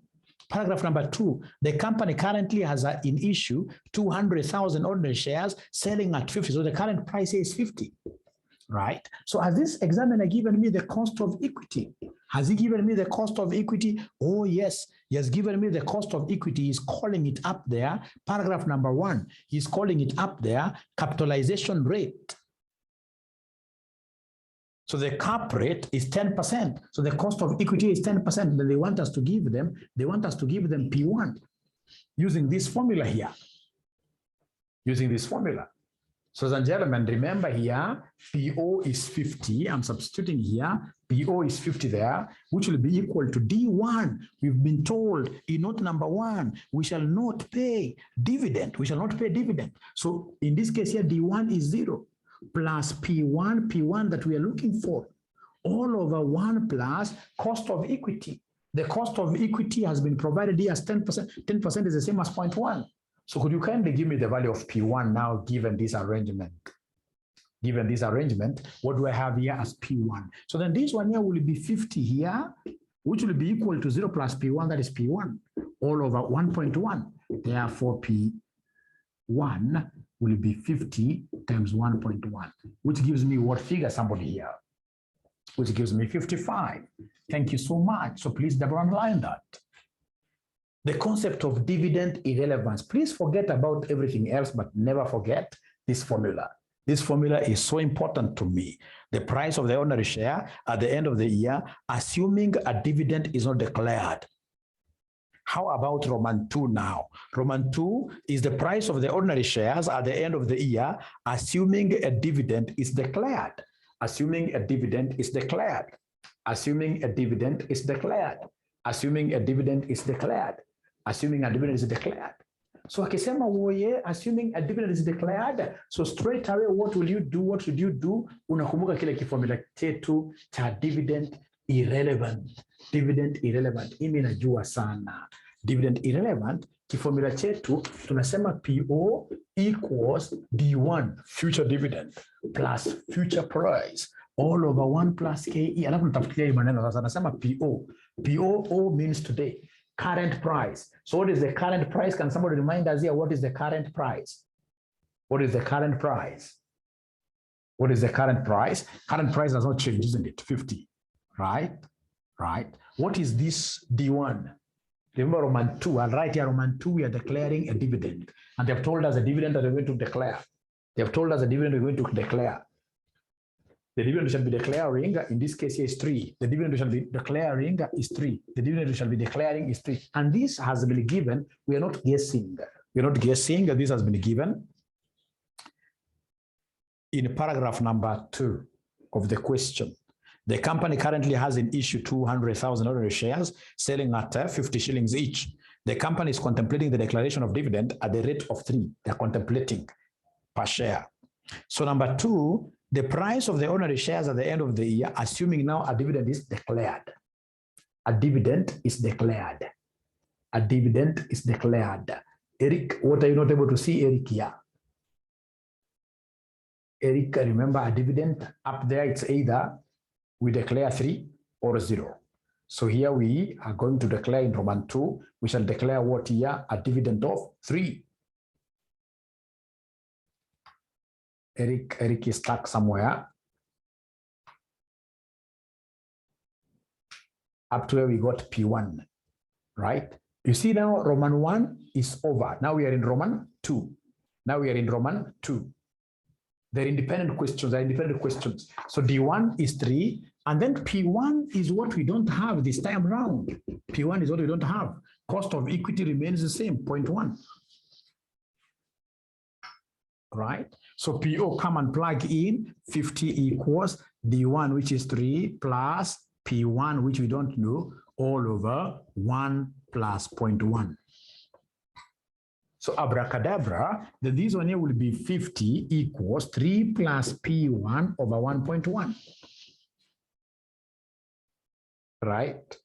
Paragraph number 2, the company currently has in issue 200,000 ordinary shares selling at 50. So the current price is 50. Right? So has this examiner given me the cost of equity? Has he given me the cost of equity? Oh, yes. He has given me the cost of equity. He's calling it up there. Paragraph number 1, he's calling it up there, capitalization rate. So the cap rate is 10%. So the cost of equity is 10%. Then they want us to give them P1 using this formula here. Using this formula. So, ladies and gentlemen, remember here, PO is 50. I'm substituting here. PO is 50 there, which will be equal to D1. We've been told in note number 1, we shall not pay dividend. We shall not pay dividend. So, in this case here, D1 is 0 plus P1 that we are looking for, all over 1 plus cost of equity. The cost of equity has been provided here as 10%. 10% is the same as 0.1. So could you kindly give me the value of P1 now, given this arrangement? Given this arrangement, what do I have here as P1? So then this one here will be 50 here, which will be equal to 0 plus P1, that is P1, all over 1.1. Therefore, P1 will be 50 times 1.1, which gives me what figure, somebody here? Which gives me 55. Thank you so much. So please double underline that. The concept of dividend irrelevance. Please forget about everything else, but never forget this formula. This formula is so important to me. The price of the ordinary share at the end of the year, assuming a dividend is not declared. How about Roman 2 now? Roman 2 is the price of the ordinary shares at the end of the year, assuming a dividend is declared. Assuming a dividend is declared. Assuming a dividend is declared. Assuming a dividend is declared. Assuming a dividend is declared. So akisema woye, assuming a dividend is declared, so straight away what will you do? What should you do? Unakumbuka kile kiformula chetu cha dividend irrelevant. Dividend irrelevant. Imi najua sana. Dividend irrelevant, kiformula chetu tunasema PO equals D1, future dividend, plus future price, all over 1 plus KE. Alafu nitafutia hii maneno sasa, nasema PO. PO means today. Current price. So what is the current price? Can somebody remind us here, what is the current price? What is the current price? What is the current price? Current price does not change, isn't it? 50, right? Right. What is this D1? Remember Roman 2, I'll write here Roman 2, we are declaring a dividend. And they have told us a dividend that we're going to declare. They have told us a dividend we're going to declare. The dividend we shall be declaring, in this case here, is 3. The dividend we shall be declaring is 3. The dividend we shall be declaring is 3. And this has been given. We are not guessing. We are not guessing. This has been given in paragraph number 2 of the question. The company currently has in issue 200,000 ordinary shares selling at 50 shillings each. The company is contemplating the declaration of dividend at the rate of 3. They're contemplating per share. So number 2, the price of the ordinary shares at the end of the year, assuming now a dividend is declared. A dividend is declared. A dividend is declared. Eric, what are you not able to see, Eric, here? Eric, remember a dividend up there, it's either we declare 3 or 0. So here we are going to declare in Roman 2, we shall declare what here? A dividend of 3. Eric is stuck somewhere. Up to where we got P1, right? You see now Roman 1 is over. Now we are in Roman 2. Now we are in Roman 2. They're independent questions, So D1 is 3, and then P1 is what we don't have this time around. P1 is what we don't have. Cost of equity remains the same, 0.1. Right? So PO, come and plug in, 50 equals D1, which is 3, plus P1, which we don't know, all over 1 plus 0.1. So abracadabra, then this one here will be 50 equals 3 plus P1 over 1.1. right?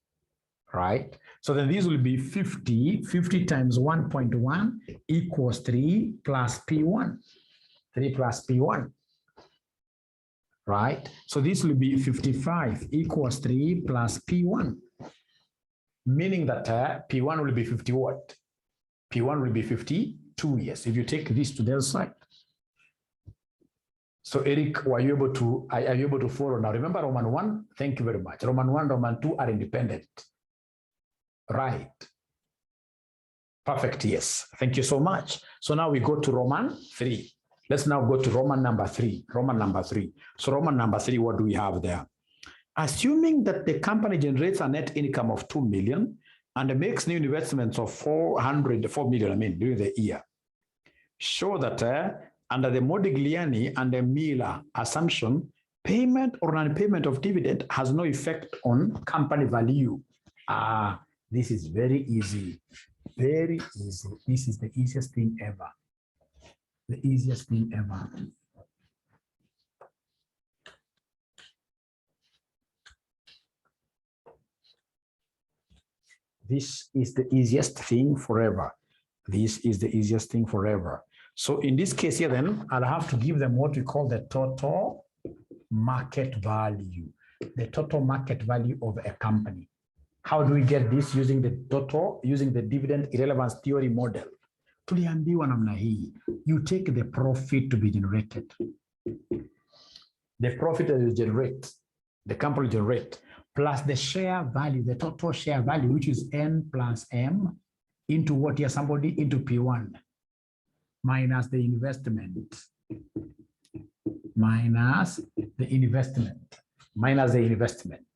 Right? So then these will be 50. 50 times 1.1 equals 3 plus P1. 3 plus P1. Right? So this will be 55 equals 3 plus P1. Meaning that P1 will be 50 what? P1 will be 52, yes, if you take this to the other side. So Eric, are you able to follow now? Remember Roman 1? Thank you very much. Roman 1, Roman 2 are independent. Right. Perfect, yes. Thank you so much. So now we go to Roman 3. Let's now go to Roman number 3. Roman number 3. So Roman number 3, what do we have there? Assuming that the company generates a net income of 2 million and makes new investments of 4 million, during the year. Show that under the Modigliani and the Miller assumption, payment or non-payment of dividend has no effect on company value. This is very easy. Very easy. This is the easiest thing ever. The easiest thing ever. This is the easiest thing forever. This is the easiest thing forever. So in this case here, then I'll have to give them what we call the total market value. The total market value of a company. How do we get this? Using the dividend irrelevance theory model. Tuliambiwa namna hii. You take the profit to be generated. The profit that you generate, the company generate, plus the share value, the total share value, which is N plus M, into what here, somebody, into P1, minus the investment, minus the investment,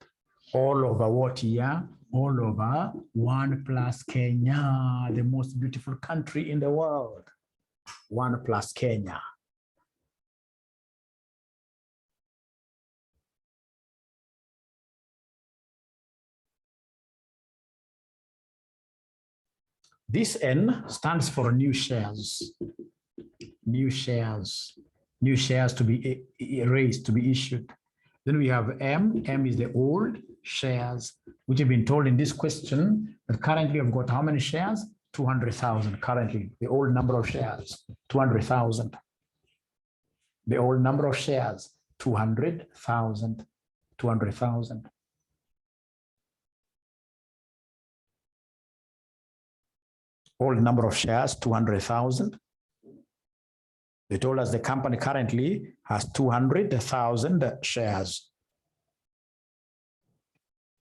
all over what here? All over 1 plus Kenya, the most beautiful country in the world. 1 plus Kenya. This N stands for new shares. New shares to be raised, to be issued. Then we have M. M is the old shares, which have been told in this question that currently I've got how many shares? 200,000 currently, the old number of shares, 200,000. The old number of shares, 200,000, 200,000. Old number of shares, 200,000. They told us the company currently has 200,000 shares.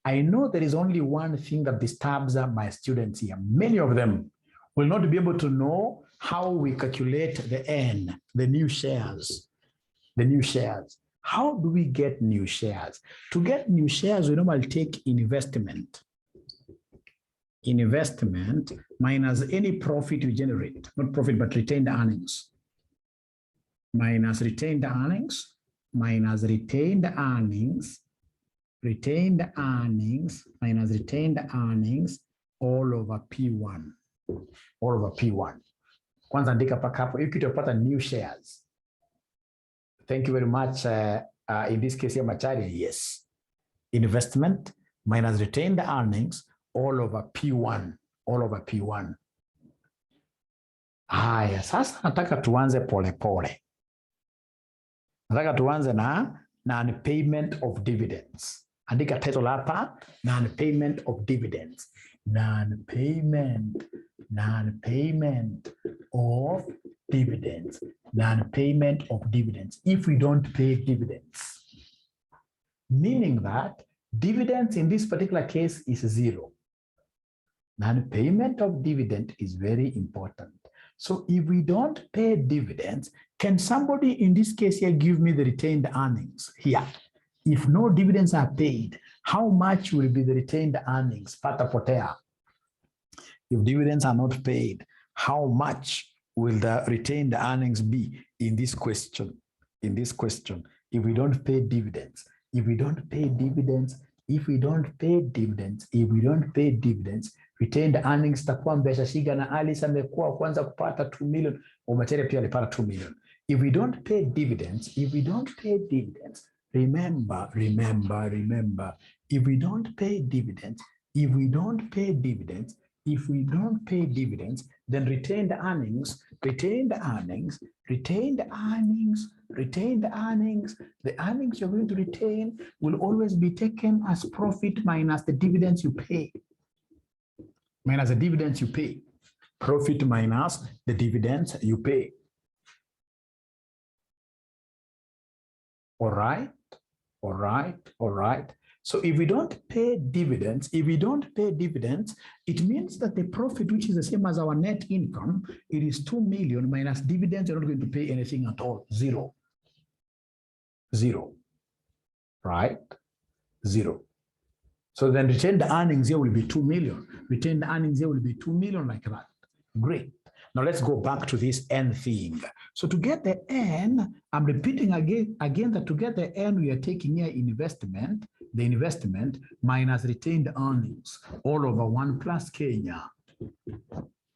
I know there is only one thing that disturbs my students here. Many of them will not be able to know how we calculate the N, the new shares, the new shares. How do we get new shares? To get new shares, we normally take investment. Investment minus any profit we generate, not profit, but retained earnings. Minus retained earnings, minus retained earnings, retained earnings, minus retained earnings, all over P1. All over P1. Kwanza andika paka hapo, if utapata new shares. Thank you very much. In this case here, Machari, yes. Investment minus retained earnings, all over P1. All over P1. Haya, sasa nataka tuanze pole pole. Nataka tuanze na non-payment of dividends. Andika title hapa, non-payment of dividends. Non-payment of dividends. Non-payment of dividends. If we don't pay dividends. Meaning that dividends in this particular case is 0. Non-payment of dividend is very important. So if we don't pay dividends, can somebody in this case here give me the retained earnings here? If no dividends are paid, how much will be the retained earnings? Pata potea. If dividends are not paid, how much will the retained earnings be in this question? In this question, if we don't pay dividends, if we don't pay dividends, if we don't pay dividends, if we don't pay dividends, retained earnings takuwa mbesha shiga na Alice amekuwa kwanza kupata 2 million, Umatere pia alipata 2 million. If we don't pay dividends, remember, if we don't pay dividends, then retained earnings, the earnings you're going to retain will always be taken as profit minus the dividends you pay. Profit minus the dividends you pay. All right. So if we don't pay dividends, it means that the profit, which is the same as our net income, it is 2 million minus dividends. You're not going to pay anything at all. Zero. Right? Zero. So then retained earnings here will be 2 million. Retained earnings here will be 2 million like that. Great. Now let's go back to this N thing. So to get the N, I'm repeating again that to get the N, we are taking here the investment minus retained earnings, all over 1 plus Kenya.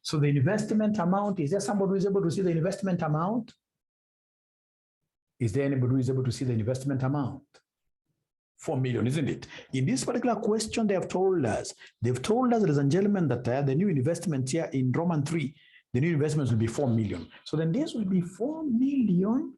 So the investment amount, is there somebody who is able to see the investment amount? Is there anybody who is able to see the investment amount? 4 million, isn't it? In this particular question, they have told us, ladies and gentlemen, that the new investment here in Roman 3, the new investments will be 4 million. So then this will be 4 million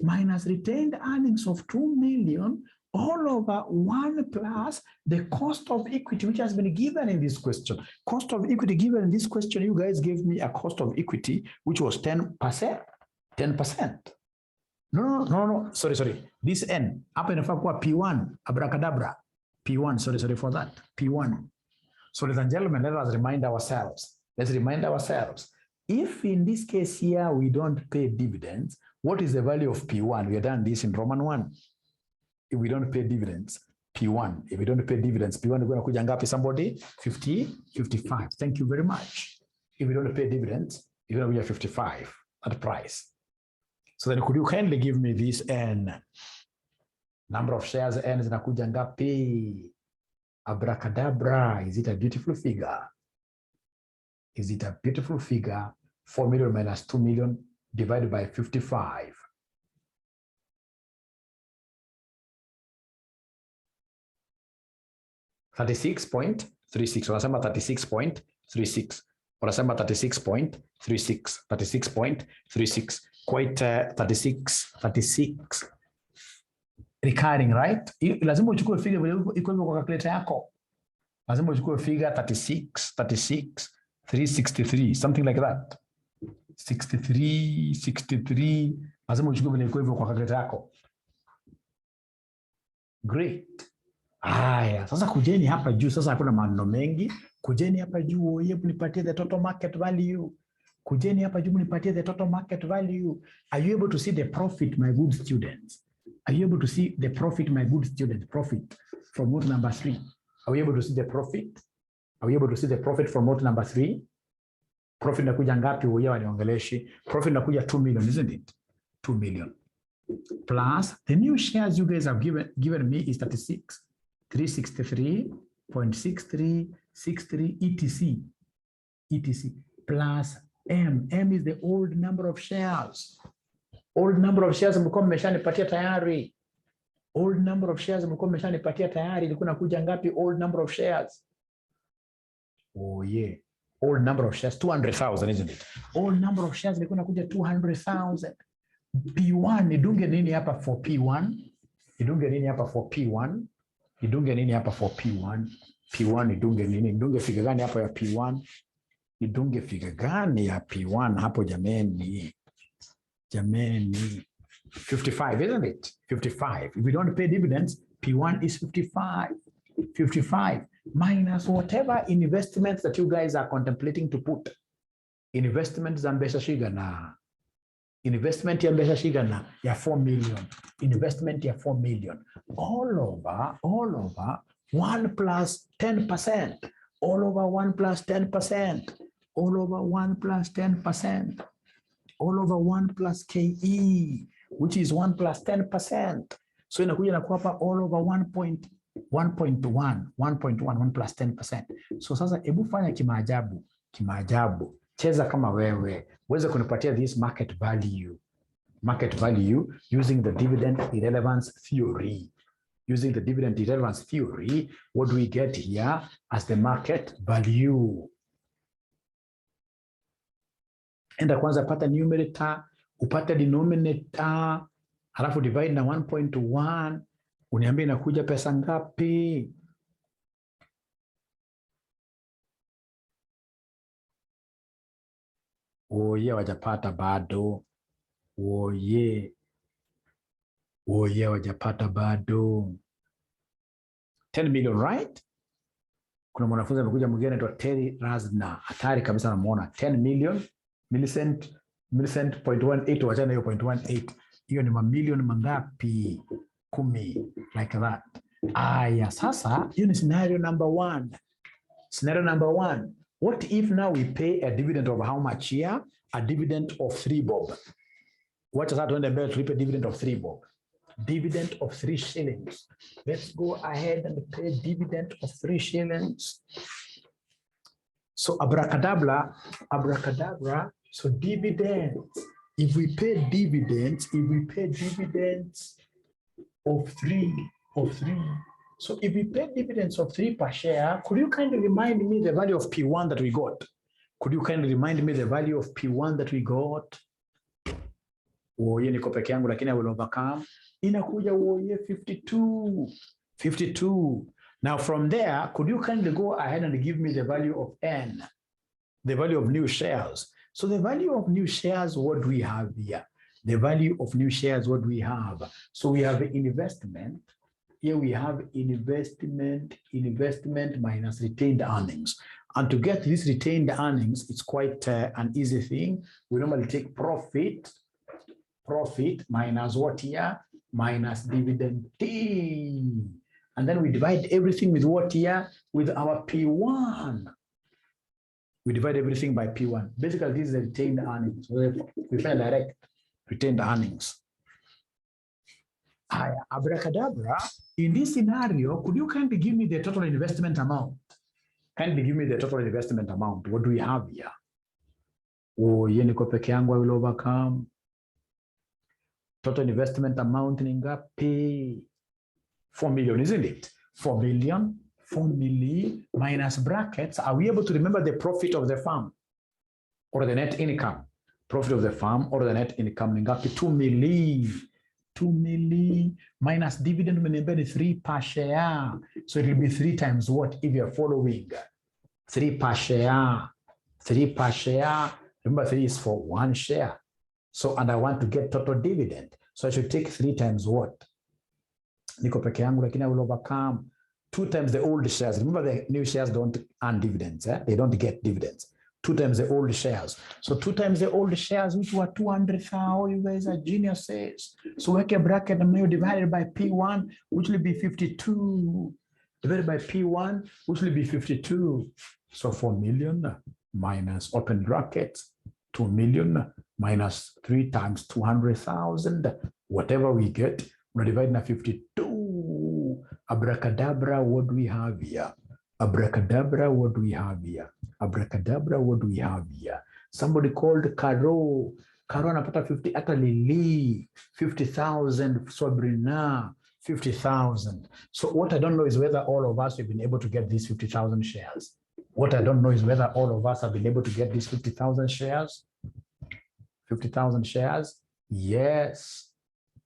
minus retained earnings of 2 million all over 1 plus the cost of equity, which has been given in this question. Cost of equity given in this question, you guys gave me a cost of equity, which was 10%. 10%. No. Sorry. This N, up in P1, abracadabra. P1, sorry for that. P1. So ladies and gentlemen, let us remind ourselves. If in this case here, we don't pay dividends, what is the value of P1? We have done this in Roman 1. If we don't pay dividends, P1. If we don't pay dividends, P1 is going to kuja ngapi somebody? 55. Thank you very much. If we don't pay dividends, you're going to be 55 at price. So then could you kindly give me this N? Number of shares N is inakuja ngapi? Abracadabra. Is it a beautiful figure? 4 million minus 2 million divided by 55. $36.36. Wanasema 36.36. Wanasema 36.36. Quite 36. Recurring, right? Lazima uchukue figure iko kwa calculator yako. Lazima uchukue figure 363, something like that. 63. Lazima uchukue vile iko hivyo kwa calculator yako. Great. Haya, sasa kujeni hapa juu, sasa hakuna maneno mengi. Kujeni hapa juu, oye nipatie the total market value. Kujeni hapa juu nipatie the total market value. Are you able to see the profit, my good students? Are you able to see the profit, my good students? Profit from note number 3. Are we able to see the profit? From note number 3? Profit nakuja ngapi wewe waniongeleshi? Profit nakuja 2 million, isn't it? 2 million. Plus the new shares you guys have given me is 363.63 etc. Plus M is the old number of shares. Mlikuwa mmeshanipatia tayari. Ilikuwa nakuja ngapi old number of shares? Oh yeah. Old number of shares 200,000, isn't it? Old number of shares ilikuwa nakuja 200,000. P1 nidunge nini hapa for P1? Nidunge nini hapa for P1? P1 nidunge nini? Nidunge figure gani hapa ya P1? Nidunge figure gani ya P1 hapo jameni? 55, isn't it? 55. If we don't pay dividends, P1 is 55. 55 minus whatever investments that you guys are contemplating to put. Investment ya mbesha shigana ya 4 million. Investment ya 4 million. All over 1 plus 10%. All over 1 plus 10%. All over 1 plus 10%. All over 1 plus KE, which is 1 plus 10%. So inakuja na kuapa all over 1.1 plus 10%. So sasa hebu fanya kimaajabu. Cheza kama wewe. Uweze kunipatia this market value. market value using the dividend irrelevance theory. Using the dividend irrelevance theory, what do we get here as the market value? Enda kwanza pata numerator, upate denominator, halafu divide na 1.1, uniambie inakuja pesa ngapi? Oye, wajapata bado. Oye, wajapata bado. 10 million, right? Kuna mwanafunzi amekuja mwingine anaitwa Terry Razna. Hatari kabisa, namuona 10 million millicent 0.18, wachana hiyo 0.18. Hiyo ni mamilioni mangapi? 10, like that. Aya, sasa hiyo ni scenario number 1. Scenario number 1. What if now we pay a dividend of how much here? A dividend of 3 bob. What is that when the bill to pay a dividend of 3 bob? Dividend of 3 shillings. Let's go ahead and pay dividend of 3 shillings. So abracadabra. So dividends. If we pay dividends of 3. So if we pay dividends of 3 per share, could you kindly remind me the value of P1 that we got? Could you kindly remind me the value of P1 that we got? Oye, niko peke yangu lakini I will overcome. Inakuja oye 52. Now from there, could you kindly go ahead and give me the value of N? The value of new shares. So the value of new shares, what do we have here? The value of new shares, what do we have? So we have investment. Here we have investment minus retained earnings. And to get this retained earnings, it's quite an easy thing. We normally take profit minus what here? Minus dividend T. And then we divide everything with what here? With our P1. We divide everything by P1. Basically, this is the retained earnings. We find direct retained earnings. Abracadabra, in this scenario, could you kindly give me the total investment amount? Kindly give me the total investment amount. What do we have here? Oh, niko peke yangu, I will overcome. Total investment amount ni ngapi? 4 million, isn't it? 4 million minus brackets. Are we able to remember the profit of the firm or the net income? Profit of the firm or the net income ni ngapi? 2 million. 2 million minus dividend is 3 per share. So it will be 3 times what if you're following? 3 per share. 3 per share. Remember 3 is for 1 share. So, and I want to get total dividend. So I should take 3 times what? Niko peke yangu lakini I will overcome. 2 times the old shares. Remember the new shares don't earn dividends. They don't get dividends. 2 times the old shares. So 2 times the old shares, which were 200,000. You guys are geniuses. So work a bracket and divided by P1, which will be 52. Divided by P1, which will be 52. So 4 million minus open brackets, 2 million minus 3 times 200,000. Whatever we get, we're dividing by 52. Abracadabra, what do we have here? Abracadabra, what do we have here? Abracadabra, what do we have here? Somebody called Caro. Caro anapata 50, hata Lili, 50,000, Sabrina, 50,000. So what I don't know is whether all of us have been able to get these 50,000 shares. What I don't know is whether all of us have been able to get these 50,000 shares. 50,000 shares? Yes.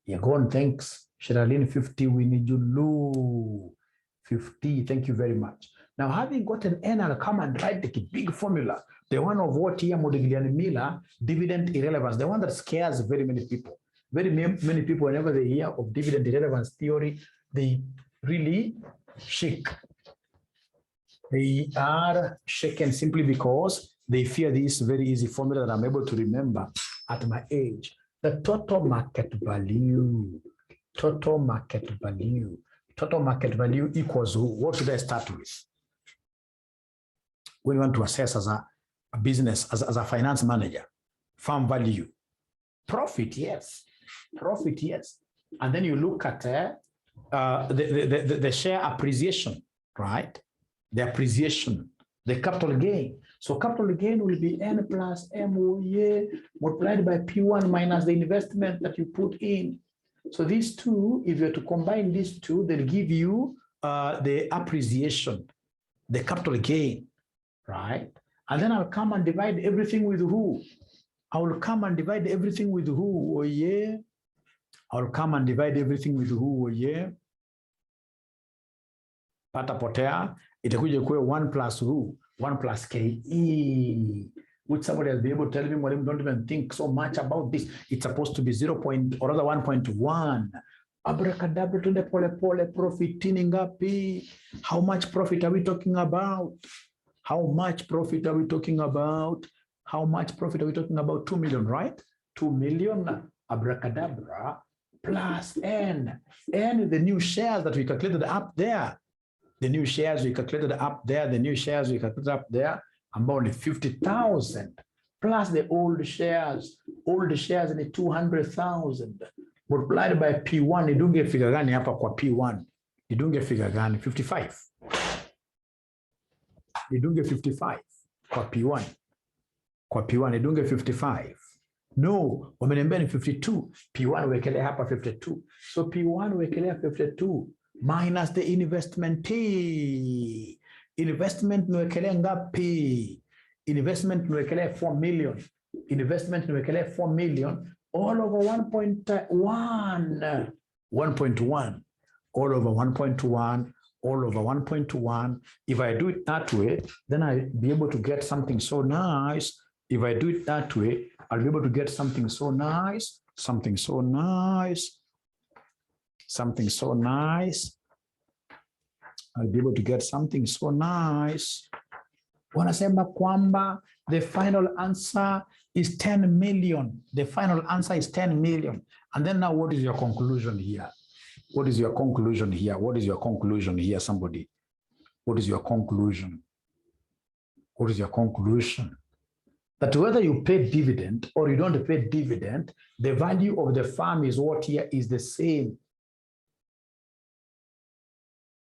Yagon, thanks. Shiralin, 50, we need you. Lou. 50, thank you very much. Now, having got an N, I'll come and write the big formula. The one of what here, Modigliani Miller, dividend irrelevance, the one that scares very many people. Very many people, whenever they hear of dividend irrelevance theory, they really shake. They are shaken simply because they fear this very easy formula that I'm able to remember at my age. The total market value. Total market value. Total market value equals what should I start with? When you want to assess as a business, as a finance manager, firm value. Profit, yes. Profit, yes. And then you look at the share appreciation, right? The appreciation. the capital gain. So capital gain will be N plus MOA multiplied by P1 minus the investment that you put in. So these two, if you are to combine these two, they'll give you the appreciation, the capital gain, right? And then I'll come and divide everything with who? I will come and divide everything with who? Oh yeah. I'll come and divide everything with who? Oh yeah. Pata potea, itakuja kuwa 1 plus who? 1 plus KE. Would somebody else be able to tell me, well, don't even think so much about this. It's supposed to be 0. Or rather 1.1. Abracadabra to the pole profit ngapi. How much profit are we talking about? How much profit are we talking about? How much profit are we talking about? 2 million, right? 2 million abracadabra plus N. N, the new shares that we calculated up there. The new shares we calculated up there. The new shares we calculated up there. About 50,000 plus the old shares in the 200,000 multiplied by P1. Nidunge figure gani hapa kwa P1? Nidunge figure gani? 55. Nidunge 55 kwa P1. Kwa P1 nidunge 55. No, wameniambia ni 52. P1 wekelea hapa 52. So P1 wekelea 52 minus the investment T. Investment niwekelea ngapi? Investment niwekelea 4 million. Investment niwekelea 4 million all over 1.1. 1.1. All over 1.1. All over 1.1. If I do it that way, then I'll be able to get something so nice. If I do it that way, I'll be able to get something so nice. Something so nice. Something so nice. I'll be able to get something so nice. Wanasema kwamba the final answer is 10 million. The final answer is 10 million. And then now what is your conclusion here? What is your conclusion here? What is your conclusion here, somebody? What is your conclusion? What is your conclusion? That whether you pay dividend or you don't pay dividend, the value of the firm is what here is the same.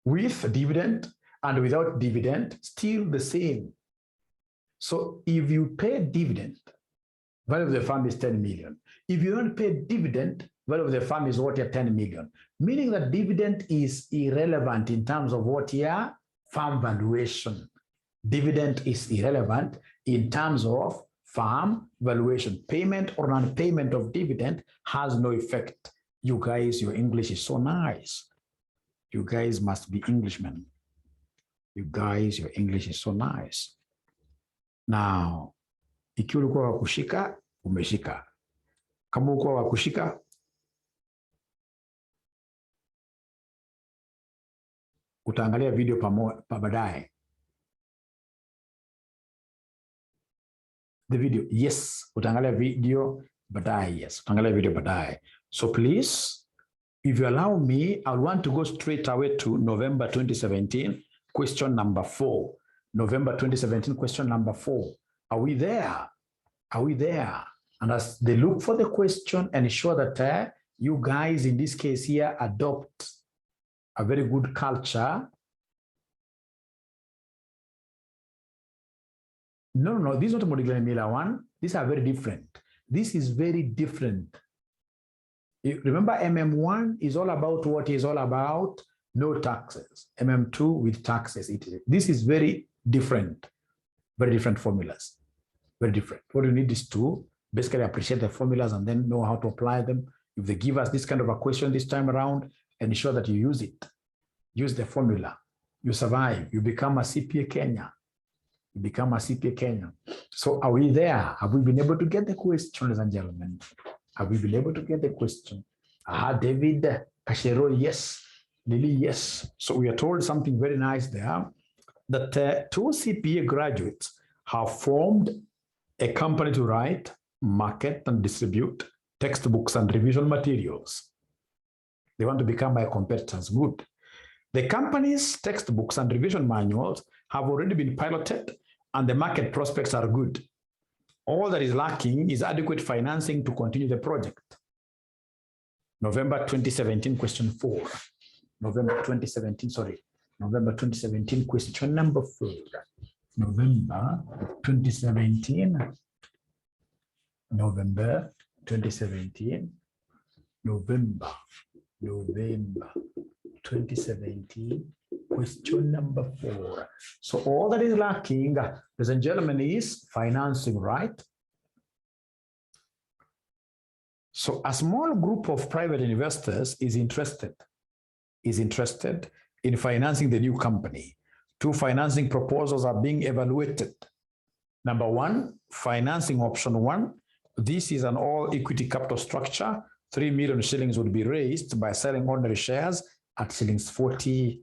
With dividend and without dividend, still the same. So if you pay dividend, value of the firm is 10 million. If you don't pay dividend, value of the firm is what here 10 million. Meaning that dividend is irrelevant in terms of what here firm valuation. Dividend is irrelevant in terms of firm valuation. Payment or non-payment of dividend has no effect. You guys, your English is so nice. You guys must be Englishmen. You guys, your English is so nice. Now, ikiwa ulikuwa wa kushika, umeshika. Kama ulikuwa wa kushika, utaangalia video baadaye. The video, yes. Utaangalia video baadaye, yes. Utaangalia video baadaye. So please, if you allow me, I want to go straight away to November 2017, question number 4. November 2017, question number 4. Are we there? Are we there? And as they look for the question and ensure that you guys, in this case here, adopt a very good culture. No, this is not a Modigliani Miller one. These are very different. This is very different. Remember, MM1 is all about what is all about? No taxes. MM2 with taxes. This is very different formulas. Very different. What you need is to basically appreciate the formulas and then know how to apply them. If they give us this kind of a question this time around, ensure that you use it. Use the formula. You survive. You become a CPA Kenya. You become a CPA Kenya. So are we there? Have we been able to get the question, ladies and gentlemen? Have we been able to get the question? David, Kashero, yes. Lily, yes. So we are told something very nice there, that 2 CPA graduates have formed a company to write, market, and distribute textbooks and revision materials. They want to become my competitors. Good. The company's textbooks and revision manuals have already been piloted, and the market prospects are good. All that is lacking is adequate financing to continue the project. November 2017, question 4. November 2017, question number 4. November 2017. November 2017. November 2017. Question number 4. So all that is lacking, ladies and gentlemen, is financing, right? So a small group of private investors is interested in financing the new company. 2 financing proposals are being evaluated. Number 1, financing option 1. This is an all equity capital structure. 3 million shillings would be raised by selling ordinary shares at shillings 40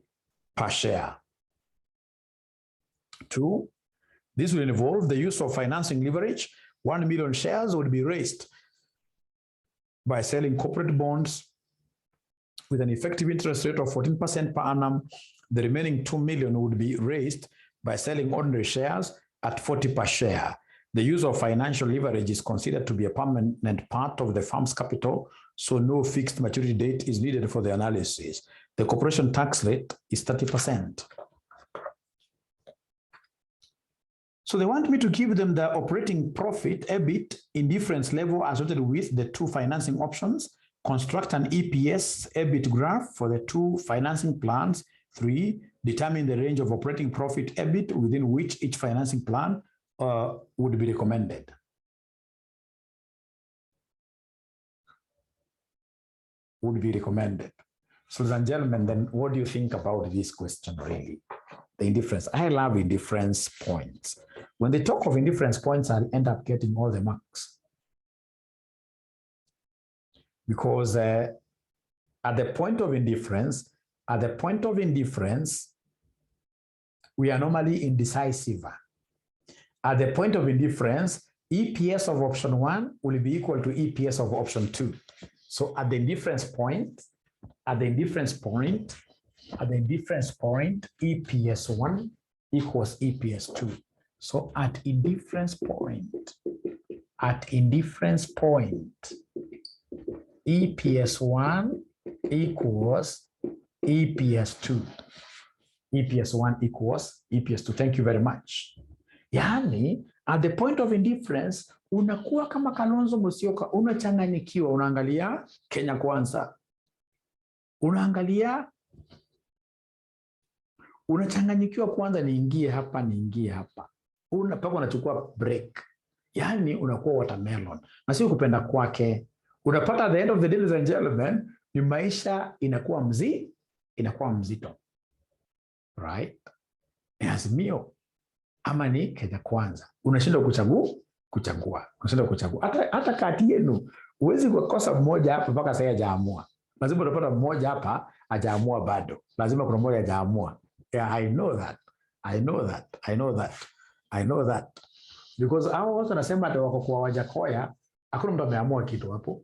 per share. 2, this will involve the use of financing leverage. 1 million shares would be raised by selling corporate bonds with an effective interest rate of 14% per annum. The remaining 2 million would be raised by selling ordinary shares at 40 per share. The use of financial leverage is considered to be a permanent part of the firm's capital, so no fixed maturity date is needed for the analysis. The corporation tax rate is 30%. So they want me to give them the operating profit, EBIT, indifference level associated with the 2 financing options, construct an EPS-EBIT graph for the 2 financing plans. 3, determine the range of operating profit, EBIT, within which each financing plan would be recommended. So, ladies and gentlemen, then what do you think about this question really? The indifference. I love indifference points. When they talk of indifference points, I'll end up getting all the marks. Because at the point of indifference, we are normally indecisive. At the point of indifference, EPS of option 1 will be equal to EPS of option 2. So at the indifference point, EPS 1 equals EPS 2. So at indifference point, EPS 1 equals EPS 2. EPS 1 equals EPS 2. Thank you very much. Yani, at the point of indifference, unakuwa kama Kalonzo Musyoka, unachanganyikiwa, unaangalia Kenya Kwanza. Unachanganyikiwa kwanza, niingie hapa. Mpaka unachukua break. Yani unakuwa watermelon. Na sio kupenda kwake. Unapata at the end of the day, ladies and gentlemen, ni maisha inakuwa mzito. Right? Ni Azimio ama ni Kenya Kwanza. Unashindwa kuchagua. Hata kati yenu huwezi kukosa mmoja hapa mpaka sasa hajaamua. Lazima utapata mmoja hapa hajaamua bado. Lazima kuna mmoja hajaamua. Yeah, I know that. Because hao watu wanasema hata wako kwa Wajakoya, hakuna mtu ameamua kitu hapo.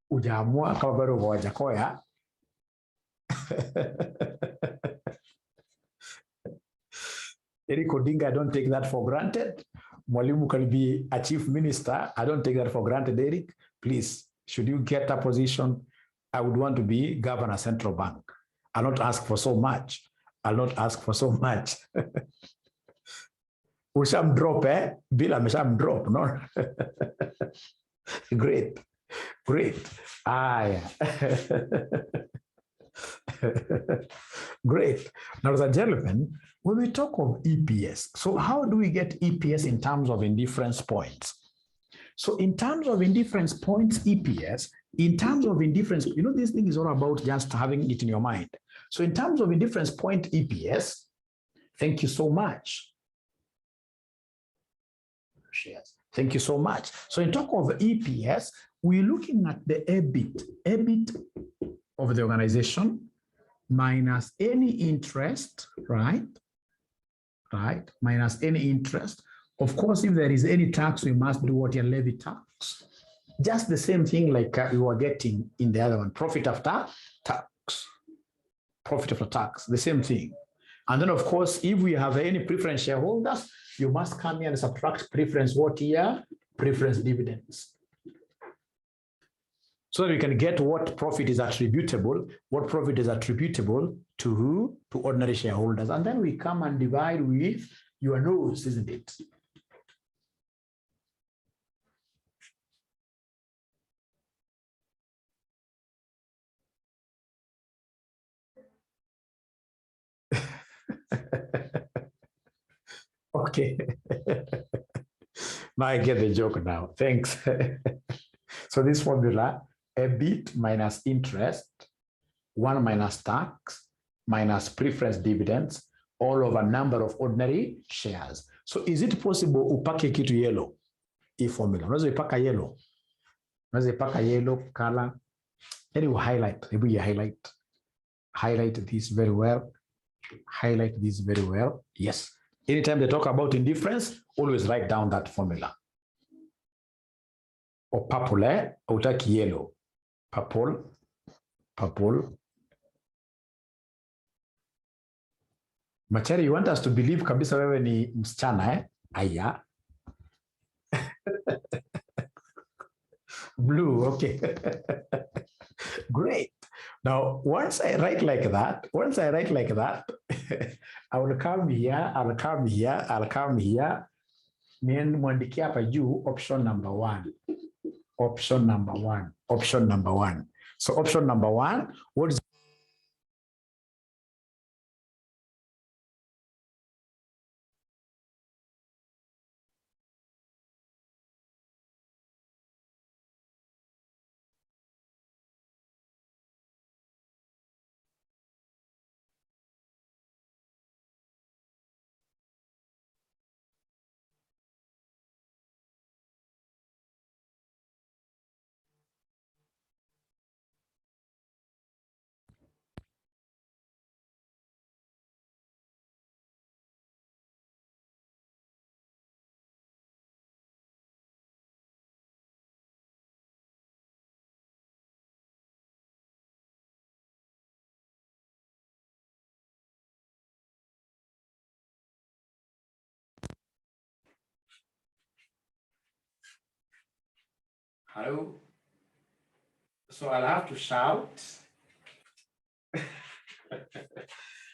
Hujaamua kama bado kwa Wajakoya. Eric Odinga, I don't take that for granted. Mwalimu can be a chief minister. I don't take that for granted, Eric. Please, should you get a position, I would want to be governor of Central Bank. I'll not ask for so much. Usham drop, Bill amesham drop, no? Great. Yeah. Great. Now, ladies and gentlemen, when we talk of EPS, so how do we get EPS in terms of indifference points? So in terms of indifference points, EPS, this thing is all about just having it in your mind. So in terms of indifference point EPS, thank you so much. Shares. Thank you so much. So in talk of EPS, we're looking at the EBIT of the organization minus any interest, right? Minus any interest. Of course, if there is any tax, we must do what you levy tax. Just the same thing like we were getting in the other one, profit after tax. The same thing. And then, of course, if we have any preference shareholders, you must come here and subtract preference what year? Preference dividends. So that we can get what profit is attributable to who? To ordinary shareholders. And then we come and divide with Your nose, isn't it? Okay. Now I get the joke now. Thanks. So this formula, EBIT minus interest, 1 minus tax, minus preference dividends, all over number of ordinary shares. So is it possible upake kitu yellow? Hii formula. Unaweza ipaka yellow. Unaweza ipaka yellow color. Anyway, highlight. Maybe you highlight. Highlight this very well. Highlight this very well. Yes. Anytime they talk about indifference, always write down that formula. Or purple, utaki yellow. Purple, purple. Machari, you want us to believe kabisa wewe ni msichana, eh? Aya. Blue, okay. Great. Now, once I write like that, I will come here, I'll come here. Mwandikia hapa juu option number 1. Option number one. So option number 1, what is hello? So I'll have to shout.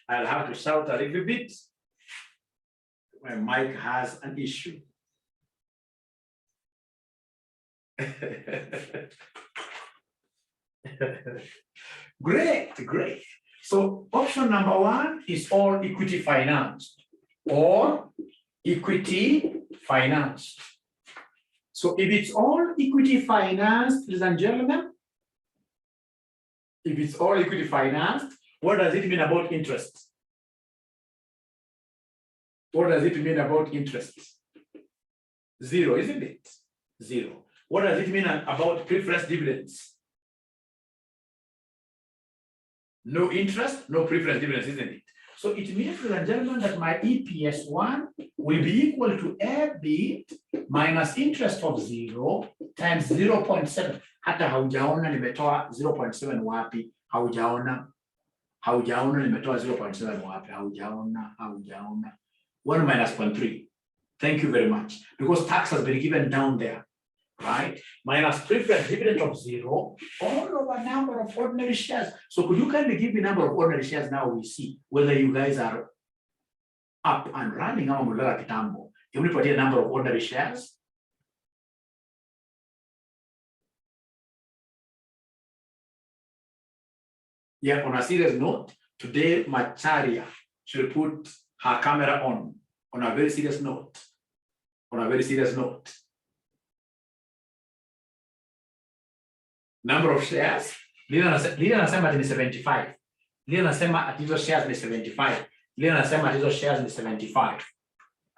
I'll have to shout a little bit. My mic has an issue. Great. So option number 1 is all equity financed. All equity financed. So if it's all equity financed, ladies and gentlemen, if it's all equity financed, what does it mean about interest? What does it mean about interest? 0, isn't it? 0. What does it mean about preference dividends? No interest, no preference dividends, isn't it? So it means, ladies and gentlemen, that my EPS1 will be equal to EBIT minus interest of 0 times 0.7. Hata haujaona nimetoa 0.7 wapi? Haujaona nimetoa 0.7 wapi? Haujaona. 1 minus 0.3. Thank you very much. Because tax has been given down there, right? Minus preference dividend of 0, all over number of ordinary shares. So could you kindly give me number of ordinary shares now? We see whether you guys are up and running. Can we put a number of ordinary shares? Yeah, on a serious note, today Macharia should put her camera on a very serious note. Number of shares, Lina anasema ati ni 75. Lina anasema ati hizo shares ni 75. Lina anasema ati hizo shares ni 75.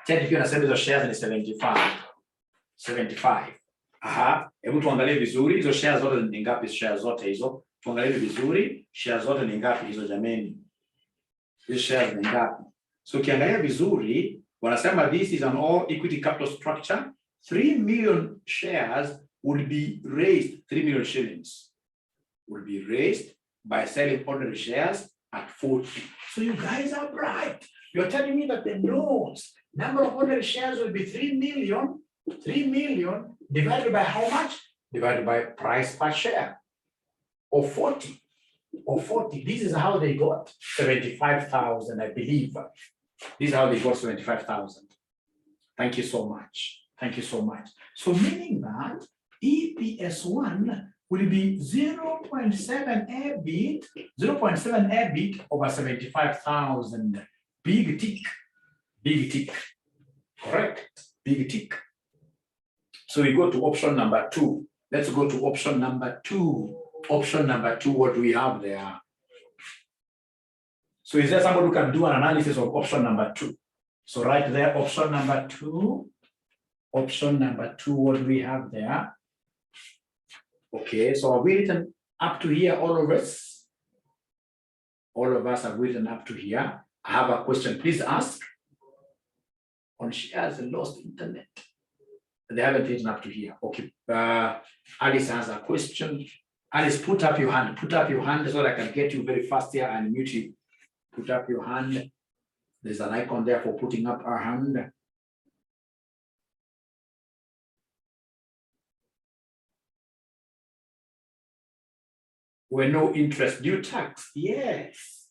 Cheti pia anasema hizo shares ni 75. Aha, hebu tuangalie vizuri hizo shares zote ni ngapi? Shares zote hizo tuangalie vizuri, shares zote ni ngapi hizo jameni? Hizo shares ni ngapi? So ukiangalia vizuri wanasema this is an all equity capital structure. 3 million shares will be raised, 3 million shillings will be raised by selling ordinary shares at 40. So you guys are bright. You're telling me that the number of ordinary shares will be 3 million. 3 million divided by how much? Divided by price per share, or 40. This is how they got 75,000, I believe. This is how they got 75,000. Thank you so much. Thank you so much. So meaning that EPS1 will be 0.7 EBIT, 0.7 EBIT over 75,000. Big tick. Big tick. Correct. Big tick. So we go to option number 2. Let's go to option number 2. Option number 2, what do we have there? So is there somebody who can do an analysis of option number 2? So right there, option number 2. Option number 2, what do we have there? Okay, so have we written up to here, all of us? All of us have written up to here. I have a question, please ask. On shares and lost internet. They haven't written up to here. Okay, Alice has a question. Alice, put up your hand. Put up your hand so that I can get you very fast here and mute you. Put up your hand. There's an icon there for putting up our hand. Where no interest due tax. Yes.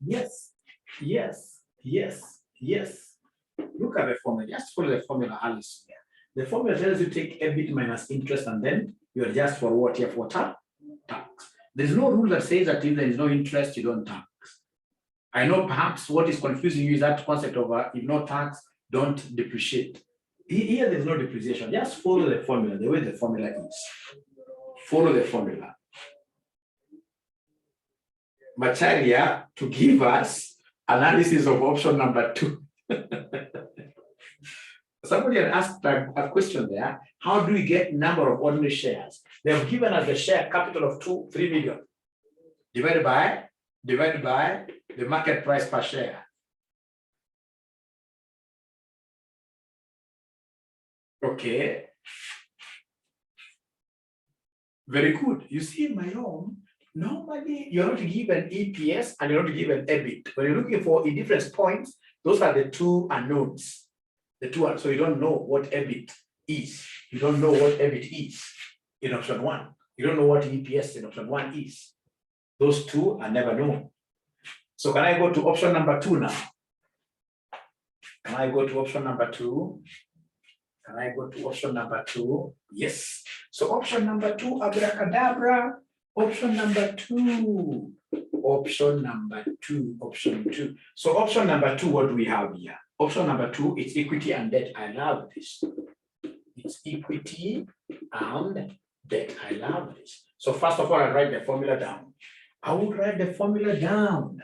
Yes. Yes. Yes. Yes. Look at the formula. Just follow the formula, Alice. The formula tells you take EBIT minus interest and then you adjust for what here for tax. There's no rule that says that if there is no interest, you don't tax. I know perhaps what is confusing you is that concept of if no tax, don't depreciate. Here there's no depreciation. Just follow the formula, the way the formula is. Follow the formula. Material to give us analysis of option number 2. Somebody had asked a question there. How do we get number of ordinary shares? They have given us the share capital of 3 million divided by the market price per share. Okay. Very good. You see, in my own, normally you're not given EPS and you're not given EBIT. When you're looking for indifference points, those are the two unknowns. The two are, so you don't know what EBIT is. You don't know what EBIT is in option 1. You don't know what EPS in option 1 is. Those two are never known. So can I go to option number 2 now? Can I go to option number 2? Can I go to option number 2? Yes. So option number 2, abracadabra. Option number 2. Option number 2. Option 2. So option number 2, what do we have here? Option number 2, it's equity and debt. I love this. It's equity and debt. I love this. So first of all, I write the formula down. I will write the formula down.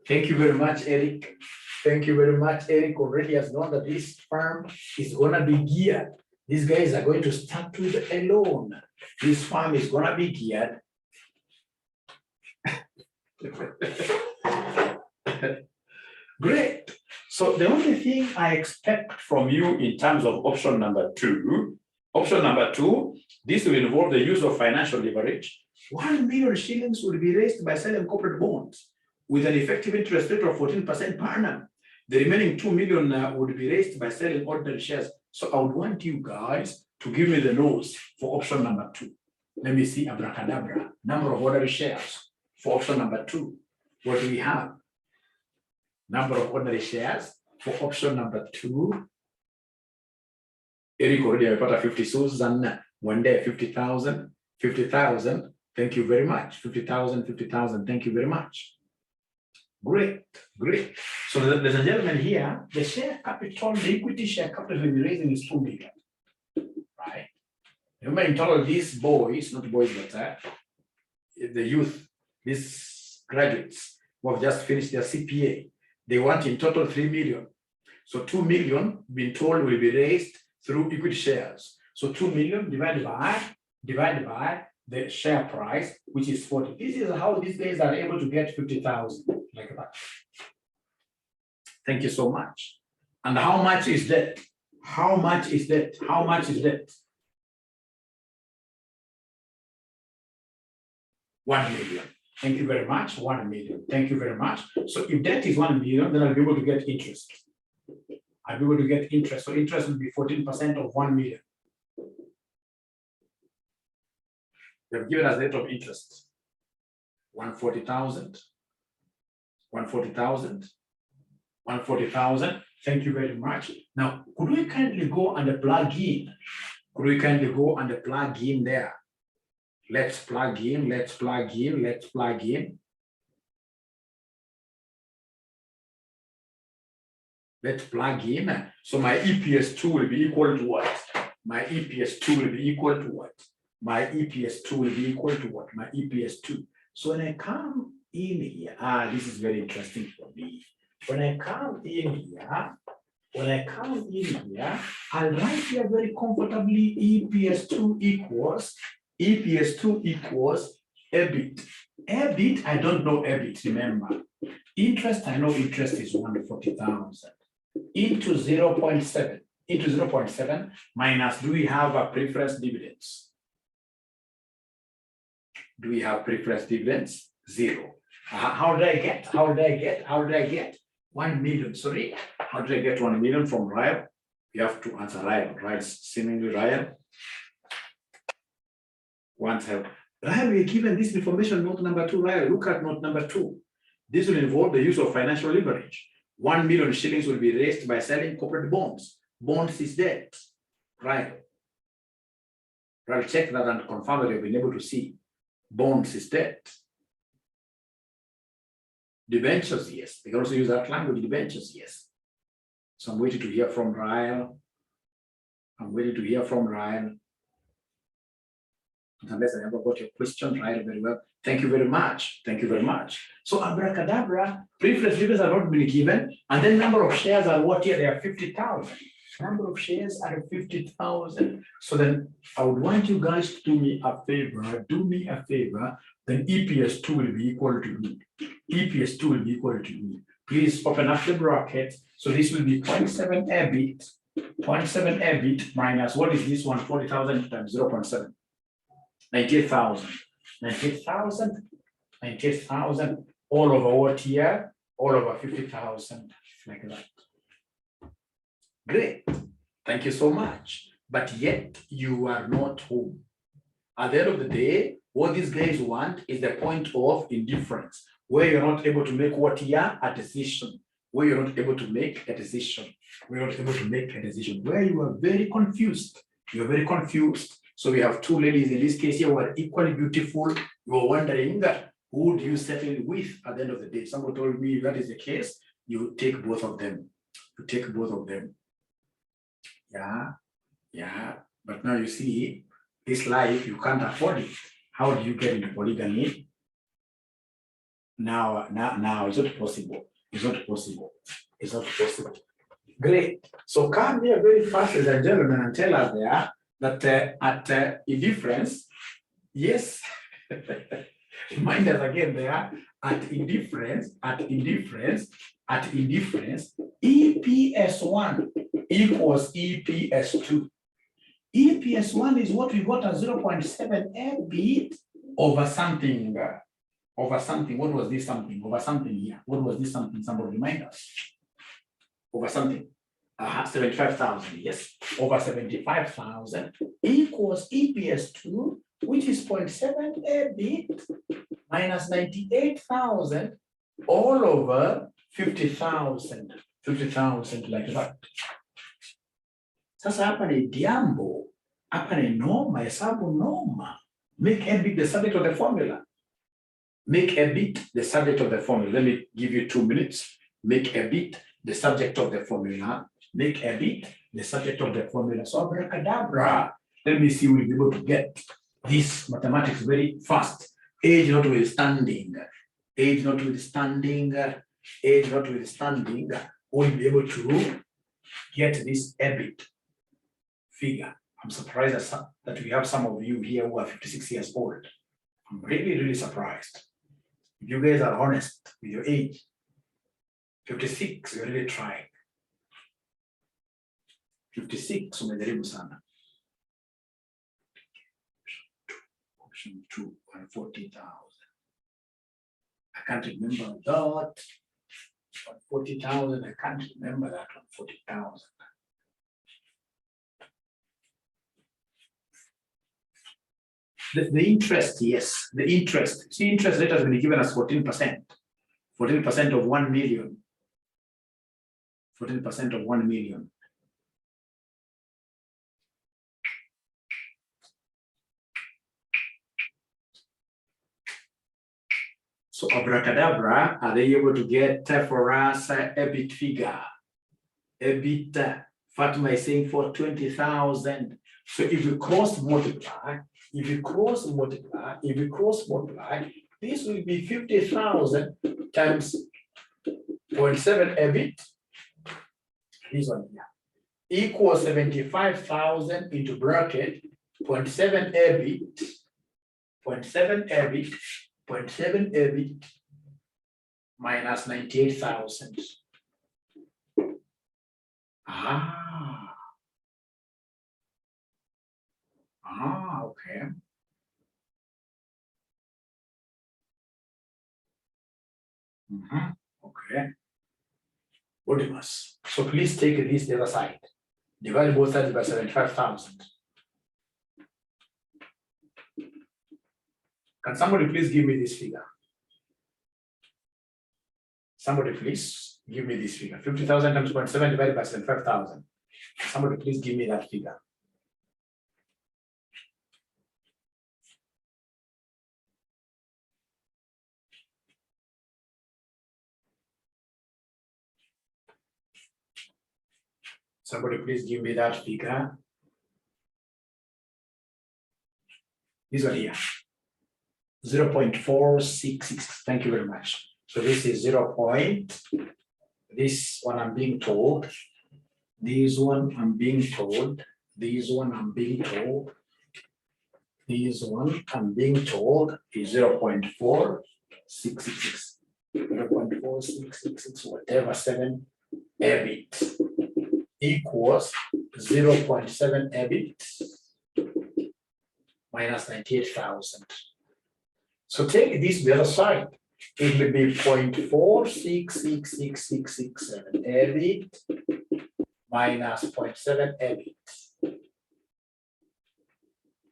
Thank you very much, Eric. Thank you very much. Eric already has known that this firm is going to be geared. These guys are going to start with a loan. This firm is going to be geared. Great. So the only thing I expect from you in terms of option number 2, this will involve the use of financial leverage. 1 million shillings will be raised by selling corporate bonds with an effective interest rate of 14% per annum. The remaining 2 million would be raised by selling ordinary shares. So I would want you guys to give me the nose for option number 2. Let me see, abracadabra, number of ordinary shares for option number 2. What do we have? Number of ordinary shares for option number 2. Eric already got 50. Susan, one day 50,000. 50,000. Thank you very much. 50,000, 50,000. Thank you very much. Great, great. So there's a gentleman here. The share capital, the equity share capital we'll be raising is 2 million. Right? Remember, in total, these boys, not boys, but the youth, these graduates who have just finished their CPA, they want in total 3 million. So 2 million, been told, will be raised through equity shares. So 2 million divided by the share price, which is 40. This is how these guys are able to get 50,000, like that. Thank you so much. And how much is that? How much is that? How much is that? 1 million. Thank you very much. 1 million. Thank you very much. So if debt is 1 million, then I'll be able to get interest. I'll be able to get interest. So interest will be 14% of 1 million. They've given us rate of interest. 140,000. 140,000. 140,000. Thank you very much. Now, could we kindly go and plug in? Could we kindly go and plug in there? Let's plug in, let's plug in, let's plug in. Let's plug in. So my EPS2 will be equal to what? My EPS2 will be equal to what? My EPS2 will be equal to what? My EPS2. So when I come in here, this is very interesting for me. When I come in here, I'll write here very comfortably EPS2 equals EBIT. EBIT, I don't know EBIT, remember. Interest, I know interest is 140,000 into 0.7 minus, do we have a preference dividends? Do we have preference dividends? 0. How did I get? 1 million, sorry. How did I get 1 million from Ryle? You have to answer Ryle, right? Seemingly Ryle. Once Ryle, we're given this information, note number 2, Ryle. Look at note number 2. This will involve the use of financial leverage. 1 million shillings will be raised by selling corporate bonds. Bonds is debt, right? I'll check that and confirm that you've been able to see. Bonds is debt. Debentures, yes. They can also use that language, debentures, yes. So I'm waiting to hear from Ryle. Unless I never got your question, Ryle, very well. Thank you very much. So abracadabra, preference dividends are not been given, and then number of shares are what here? They are 50,000. Number of shares are 50,000. So then I would want you guys to do me a favor. Then EPS2 will be equal to me. Please open up the bracket. So this will be 0.7 EBIT minus, what is this one? 40,000 times 0.7. 98,000 all over what here? All over 50,000, like that. Great, thank you so much. But yet you are not home. At the end of the day, what these guys want is the point of indifference, where you're not able to make what here? A decision. Where you're not able to make a decision. Where you are very confused. You're very confused. So we have two ladies in this case here who are equally beautiful. You are wondering who do you settle with at the end of the day? Someone told me if that is the case, you take both of them. Yeah. But now you see, this life, you can't afford it. How do you get into polygamy? Now it's not possible. It's not possible. Great. So come here very fast, ladies and gentlemen, and tell us there that at indifference, yes, remind us again there, at indifference, EPS1 equals EPS2. EPS1 is what we got as 0.7 EBIT over something. What was this something? Over something here. What was this something? Somebody remind us. Over something. 75,000, yes. Over 75,000 equals EPS2, which is 0.7 EBIT minus 98,000 all over 50,000. 50,000 like that. Sasa hapa ni diambo, hapa ni noma, hesabu noma. Make EBIT the subject of the formula. Make EBIT the subject of the formula. Let me give you 2 minutes. Make EBIT the subject of the formula. Make EBIT the subject of the formula. So abracadabra. Let me see, we'll be able to get this mathematics very fast. Age notwithstanding, we'll be able to get this EBIT figure. I'm surprised that we have some of you here who are 56 years old. I'm really, really surprised. If you guys are honest with your age, 56, you're really trying. 56, umejaribu sana. Option 2, 140,000. I can't remember that. 140,000, I can't remember that 140,000. The interest, yes, the interest. See, interest rate has been given as 14%. 14% of 1 million. 14% of 1 million. So abracadabra, are they able to get for us EBIT figure? EBIT, Fatima is saying for 20,000. So if you cross multiply, this will be 50,000 times 0.7 EBIT. This one here equals 75,000 into bracket 0.7 EBIT, 0.7 EBIT, 0.7 EBIT minus 98,000. Okay. Okay. Odimus. So please take this the other side. Divide both sides by 75,000. Can somebody please give me this figure? Somebody please give me this figure. 50,000 times 0.7 divided by 75,000. Somebody please give me that figure. Somebody please give me that figure. This one here. 0.466. Thank you very much. So this is 0. This one I'm being told. This one I'm being told. This one I'm being told. This one I'm being told is 0.4666. 0.4666, whatever 7 EBIT equals 0.7 EBIT minus 98,000. So take this the other side. It will be 0.466667 EBIT minus 0.7 EBIT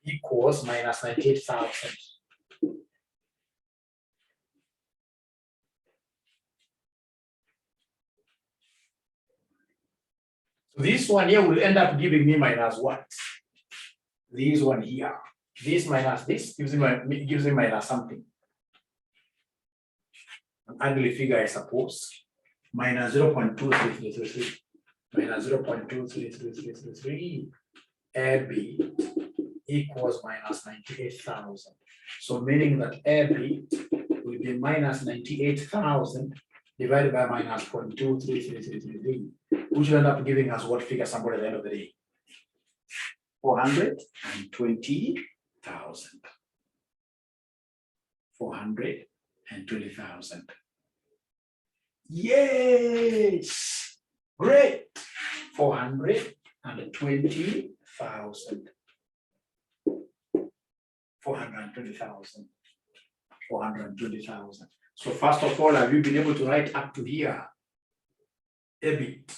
equals minus 98,000. So this one here will end up giving me minus what? This one here. This minus this gives me minus something. An ugly figure, I suppose. Minus 0.23333. Minus 0.23333. EBIT equals minus 98,000. So meaning that EBIT will be minus 98,000 divided by minus 0.23333, which will end up giving us what figure, somebody at the end of the day? 420,000. 420,000. Yes, great. 420,000. 420,000. 420,000. So first of all, have you been able to write up to here? EBIT.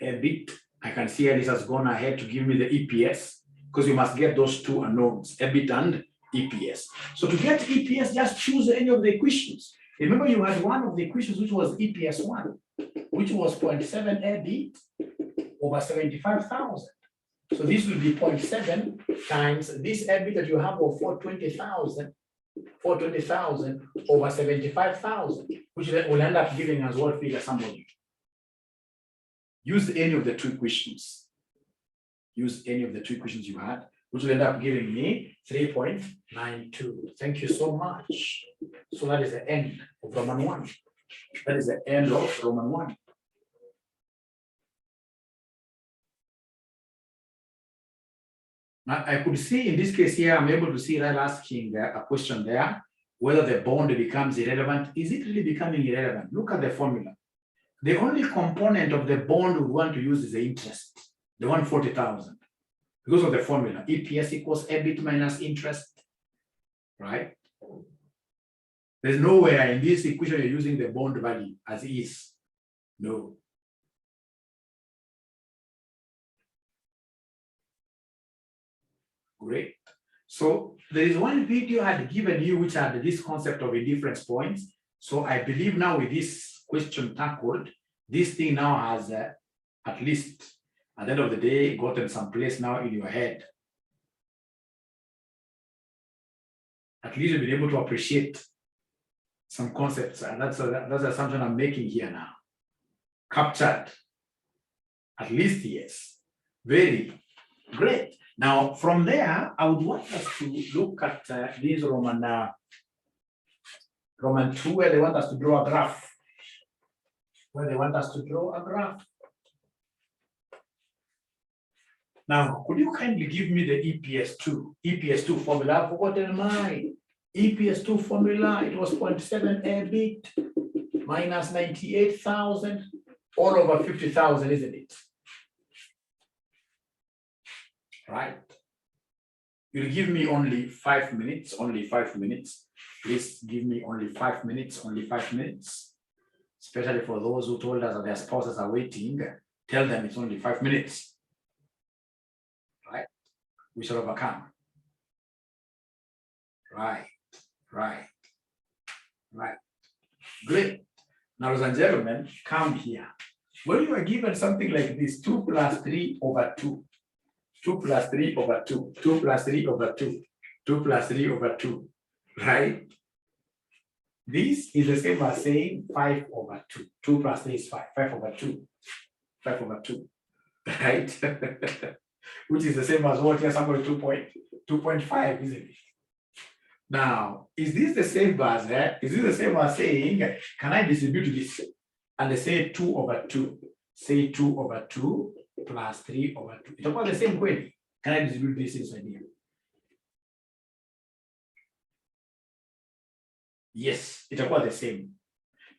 EBIT. I can see Alice has gone ahead to give me the EPS, because you must get those two unknowns, EBIT and EPS. So to get EPS, just choose any of the equations. Remember, you had one of the equations which was EPS1, which was 0.7 EBIT over 75,000. So this will be 0.7 times this EBIT that you have of 420,000 over 75,000, which will end up giving us what figure, somebody? Use any of the two equations. Use any of the two equations you had, which will end up giving me 3.92. Thank you so much. So that is the end of Roman 1. That is the end of Roman 1. Now, I could see in this case here, I'm able to see that asking a question there, whether the bond becomes irrelevant. Is it really becoming irrelevant? Look at the formula. The only component of the bond we want to use is the interest, the 140,000, because of the formula. EPS equals EBIT minus interest, right? There's nowhere in this equation you're using the bond value as is. No. Great. So there is one video I had given you which had this concept of indifference points. So I believe now with this question tackled, This thing now has at least, at the end of the day, gotten some place now in your head. At least you'll be able to appreciate some concepts, and that's the assumption I'm making here now. Captured, at least, yes. Very great. Now, from there, I would want us to look at these Roman 2, where they want us to draw a graph. Now, could you kindly give me the EPS2 formula? I've forgotten mine. EPS2 formula, it was 0.7 EBIT minus 98,000 all over 50,000, isn't it? Right. You'll give me only 5 minutes, Please give me only 5 minutes, Especially for those who told us that their spouses are waiting, tell them it's only 5 minutes. Right? We shall overcome. Right. Great. Now, ladies and gentlemen, come here. When you are given something like this, 2 plus 3 over 2, 2 plus 3 over 2, 2 plus 3 over 2, 2 plus 3 over 2, right? This is the same as saying 5 over 2. 2 plus 3 is 5. 5 over 2. 5 over 2, right? Which is the same as what here, somewhere 2.5, isn't it? Now, is this the same as saying, can I distribute this? And they say 2 over 2. Say 2 over 2 plus 3 over 2. It's about the same way. Can I distribute this inside here? Yes, it's about the same.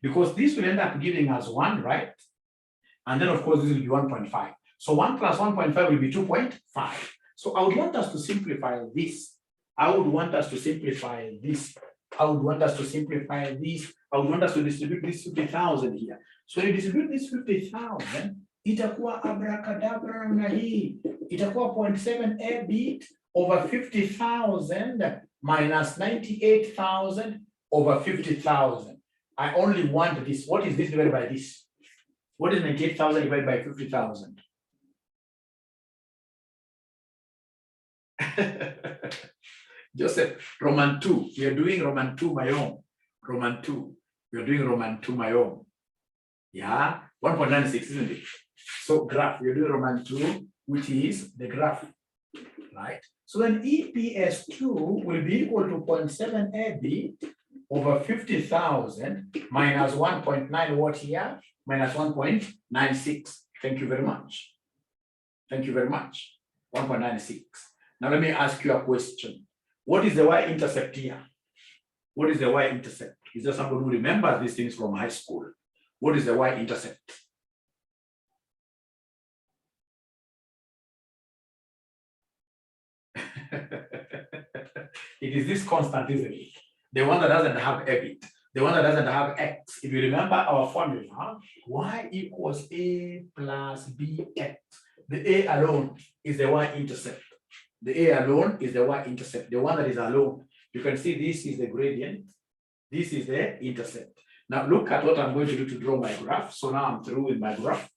Because this will end up giving us 1, right? And then, of course, this will be 1.5. So 1 plus 1.5 will be 2.5. So I would want us to simplify this. I would want us to simplify this. I would want us to distribute this 50,000 here. So when you distribute this 50,000, itakuwa abracadabra na hii. Itakuwa 0.7 EBIT over 50,000 minus 98,000 over 50,000. I only want this. What is this divided by this? What is 98,000 divided by 50,000? Joseph, Roman 2. We are doing Roman 2 my own. Roman 2. We are doing Roman 2 my own. Yeah, 1.96, isn't it? So graph, we are doing Roman 2, which is the graph, right? So then EPS2 will be equal to 0.7 EBIT over 50,000 minus 1.9 what here? Minus 1.96. Thank you very much. 1.96. Now let me ask you a question. What is the y-intercept here? What is the y-intercept? Is there somebody who remembers these things from high school? What is the y-intercept? It is this constant, isn't it? The one that doesn't have EBIT, the one that doesn't have x. If you remember our formula, y equals a plus bx. The a alone is the y-intercept. The a alone is the y-intercept, the one that is alone. You can see this is the gradient. This is the intercept. Now look at what I'm going to do to draw my graph. So now I'm through with my graph.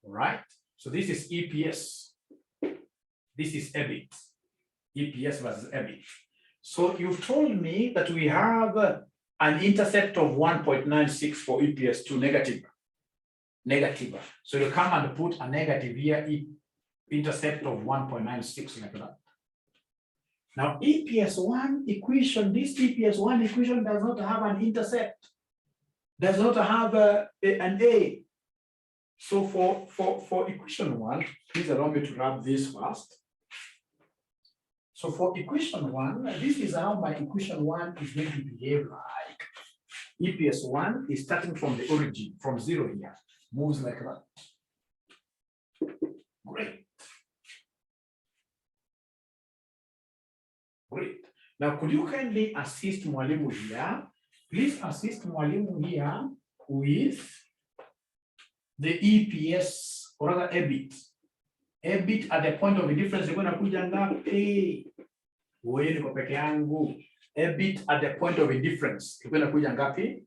All right. So this is EPS. This is EBIT. EPS versus EBIT. So you've told me that we have an intercept of 1.96 for EPS2 negative. So you come and put a negative here, intercept of 1.96 like that. Now EPS1 equation, this EPS1 equation does not have an intercept, does not have an A. So for equation 1, please allow me to wrap this first. So for equation 1, this is how my equation 1 is going to behave like. EPS1 is starting from the origin, from 0 here, moves like that. Great. Now, could you kindly assist Mwalimu here? Please assist Mwalimu here with the EPS, or rather EBIT. EBIT at the point of indifference ilikuwa inakuja ngapi? Wewe niko peke yangu. EBIT at the point of indifference ilikuwa inakuja ngapi?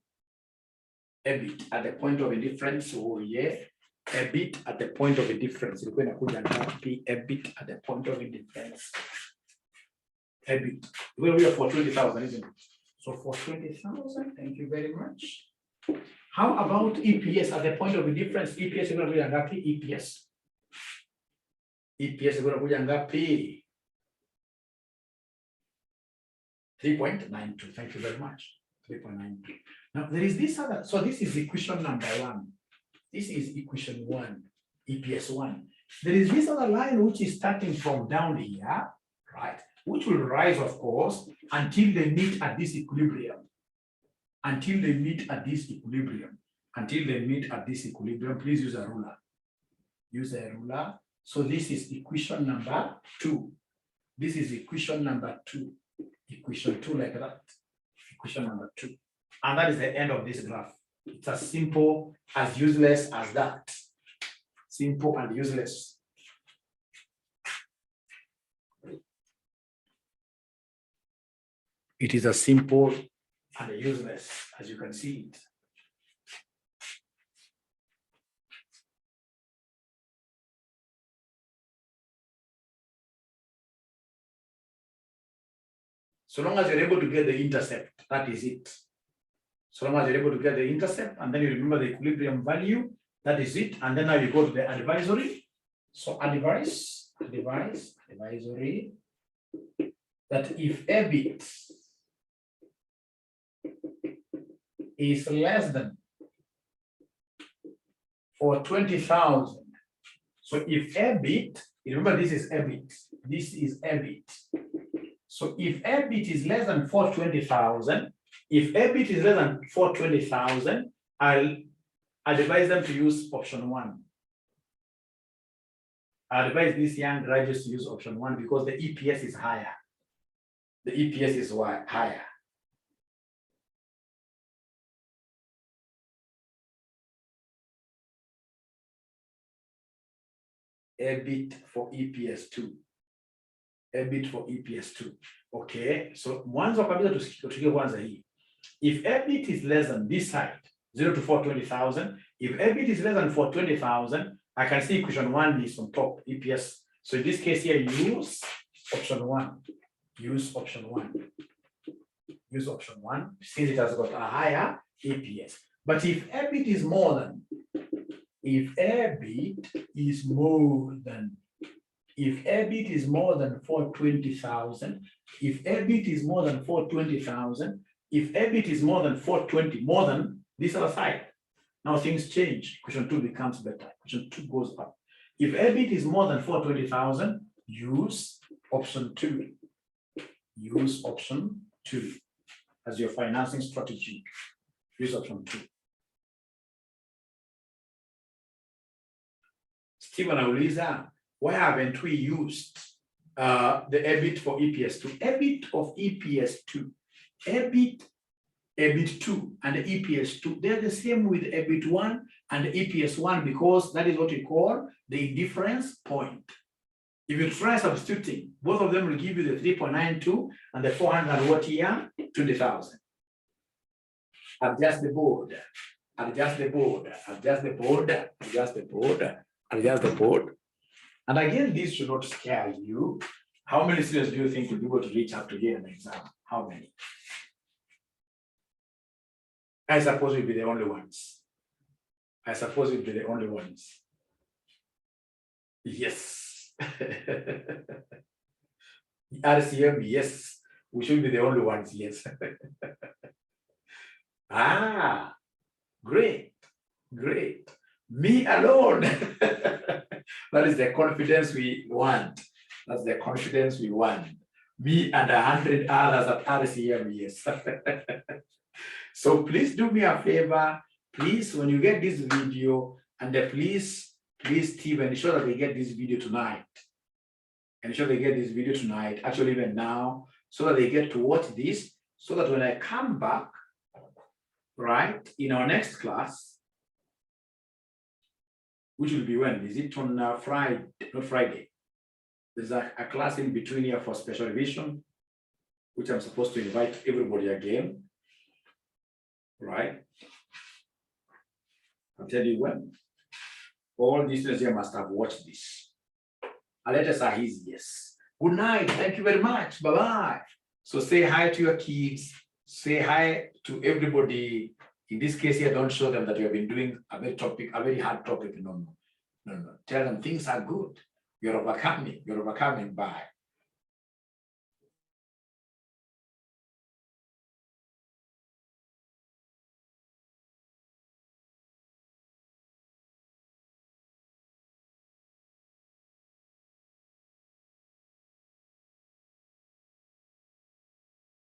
EBIT at the point of indifference. Oh yeah. EBIT at the point of indifference ilikuwa inakuja ngapi? EBIT at the point of indifference. EBIT. We are for 20,000, isn't it? So for 20,000, thank you very much. How about EPS at the point of indifference? EPS is going to be ngapi? EPS. EPS is going to be ngapi? 3.92. Thank you very much. 3.92. Now there is this other. So this is equation number 1. This is equation 1, EPS 1. There is this other line which is starting from down here, right? Which will rise, of course, until they meet at this equilibrium. Until they meet at this equilibrium. Until they meet at this equilibrium, please use a ruler. Use a ruler. So this is equation number 2. This is equation number 2. Equation 2 like that. Equation number 2. And that is the end of this graph. It's as simple, as useless as that. Simple and useless. It is as simple and useless as you can see it. So long as you're able to get the intercept, that is it. So long as you're able to get the intercept, and then you remember the equilibrium value, that is it. And then now you go to the advisory. So advisory, that if EBIT is less than for 20,000. So if EBIT, remember this is EBIT. This is EBIT. So if EBIT is less than 420,000, if EBIT is less than 420,000, I'll advise them to use option 1. I advise these young graduates to use option 1 because the EPS is higher. The EPS is higher. EBIT for EPS2. EBIT for EPS2. Okay, so mwanzo kabisa tusikie kwanza hii. If EBIT is less than this side, 0 to 420,000, if EBIT is less than 420,000, I can see equation 1 is on top, EPS. So in this case here, use option 1. Use option 1. Use option 1, since it has got a higher EPS. But if EBIT is more than, if EBIT is more than 420,000, if EBIT is more than 420,000, if EBIT is more than 420, more than this other side, now things change. Question 2 becomes better. Question 2 goes up. If EBIT is more than 420,000, use option 2. Use option 2 as your financing strategy. Use option 2. Steven Auliza, why haven't we used the EBIT for EPS2? EBIT of EPS2, EBIT2 and the EPS2, they're the same with EBIT1 and the EPS1 because that is what we call the indifference point. If you try substituting, both of them will give you the 3.92 and the 400 what here? 20,000. Adjust the board, adjust the board, adjust the board, adjust the board, adjust the board. And again, this should not scare you. How many students do you think will be able to reach up to here in the exam? How many? I suppose we'll be the only ones. I suppose we'll be the only ones. Yes. RCM, yes. We should be the only ones, yes. Ah, great, great. Me alone. That is the confidence we want. That's the confidence we want. Me and 100 others at RCM, yes. So please do me a favor. Please, when you get this video, and please, Steve, ensure that they get this video tonight. Ensure they get this video tonight, actually even now, so that they get to watch this, so that when I come back, right, in our next class, which will be when? Is it on Friday? Not Friday. There's a class in between here for special revision, which I'm supposed to invite everybody again. Right? I'll tell you when. All these students here must have watched this. Our letters are his, yes. Good night. Thank you very much. Bye-bye. So say hi to your kids. Say hi to everybody. In this case here, don't show them that you have been doing a very hard topic. No. Tell them things are good. You're overcoming. Bye.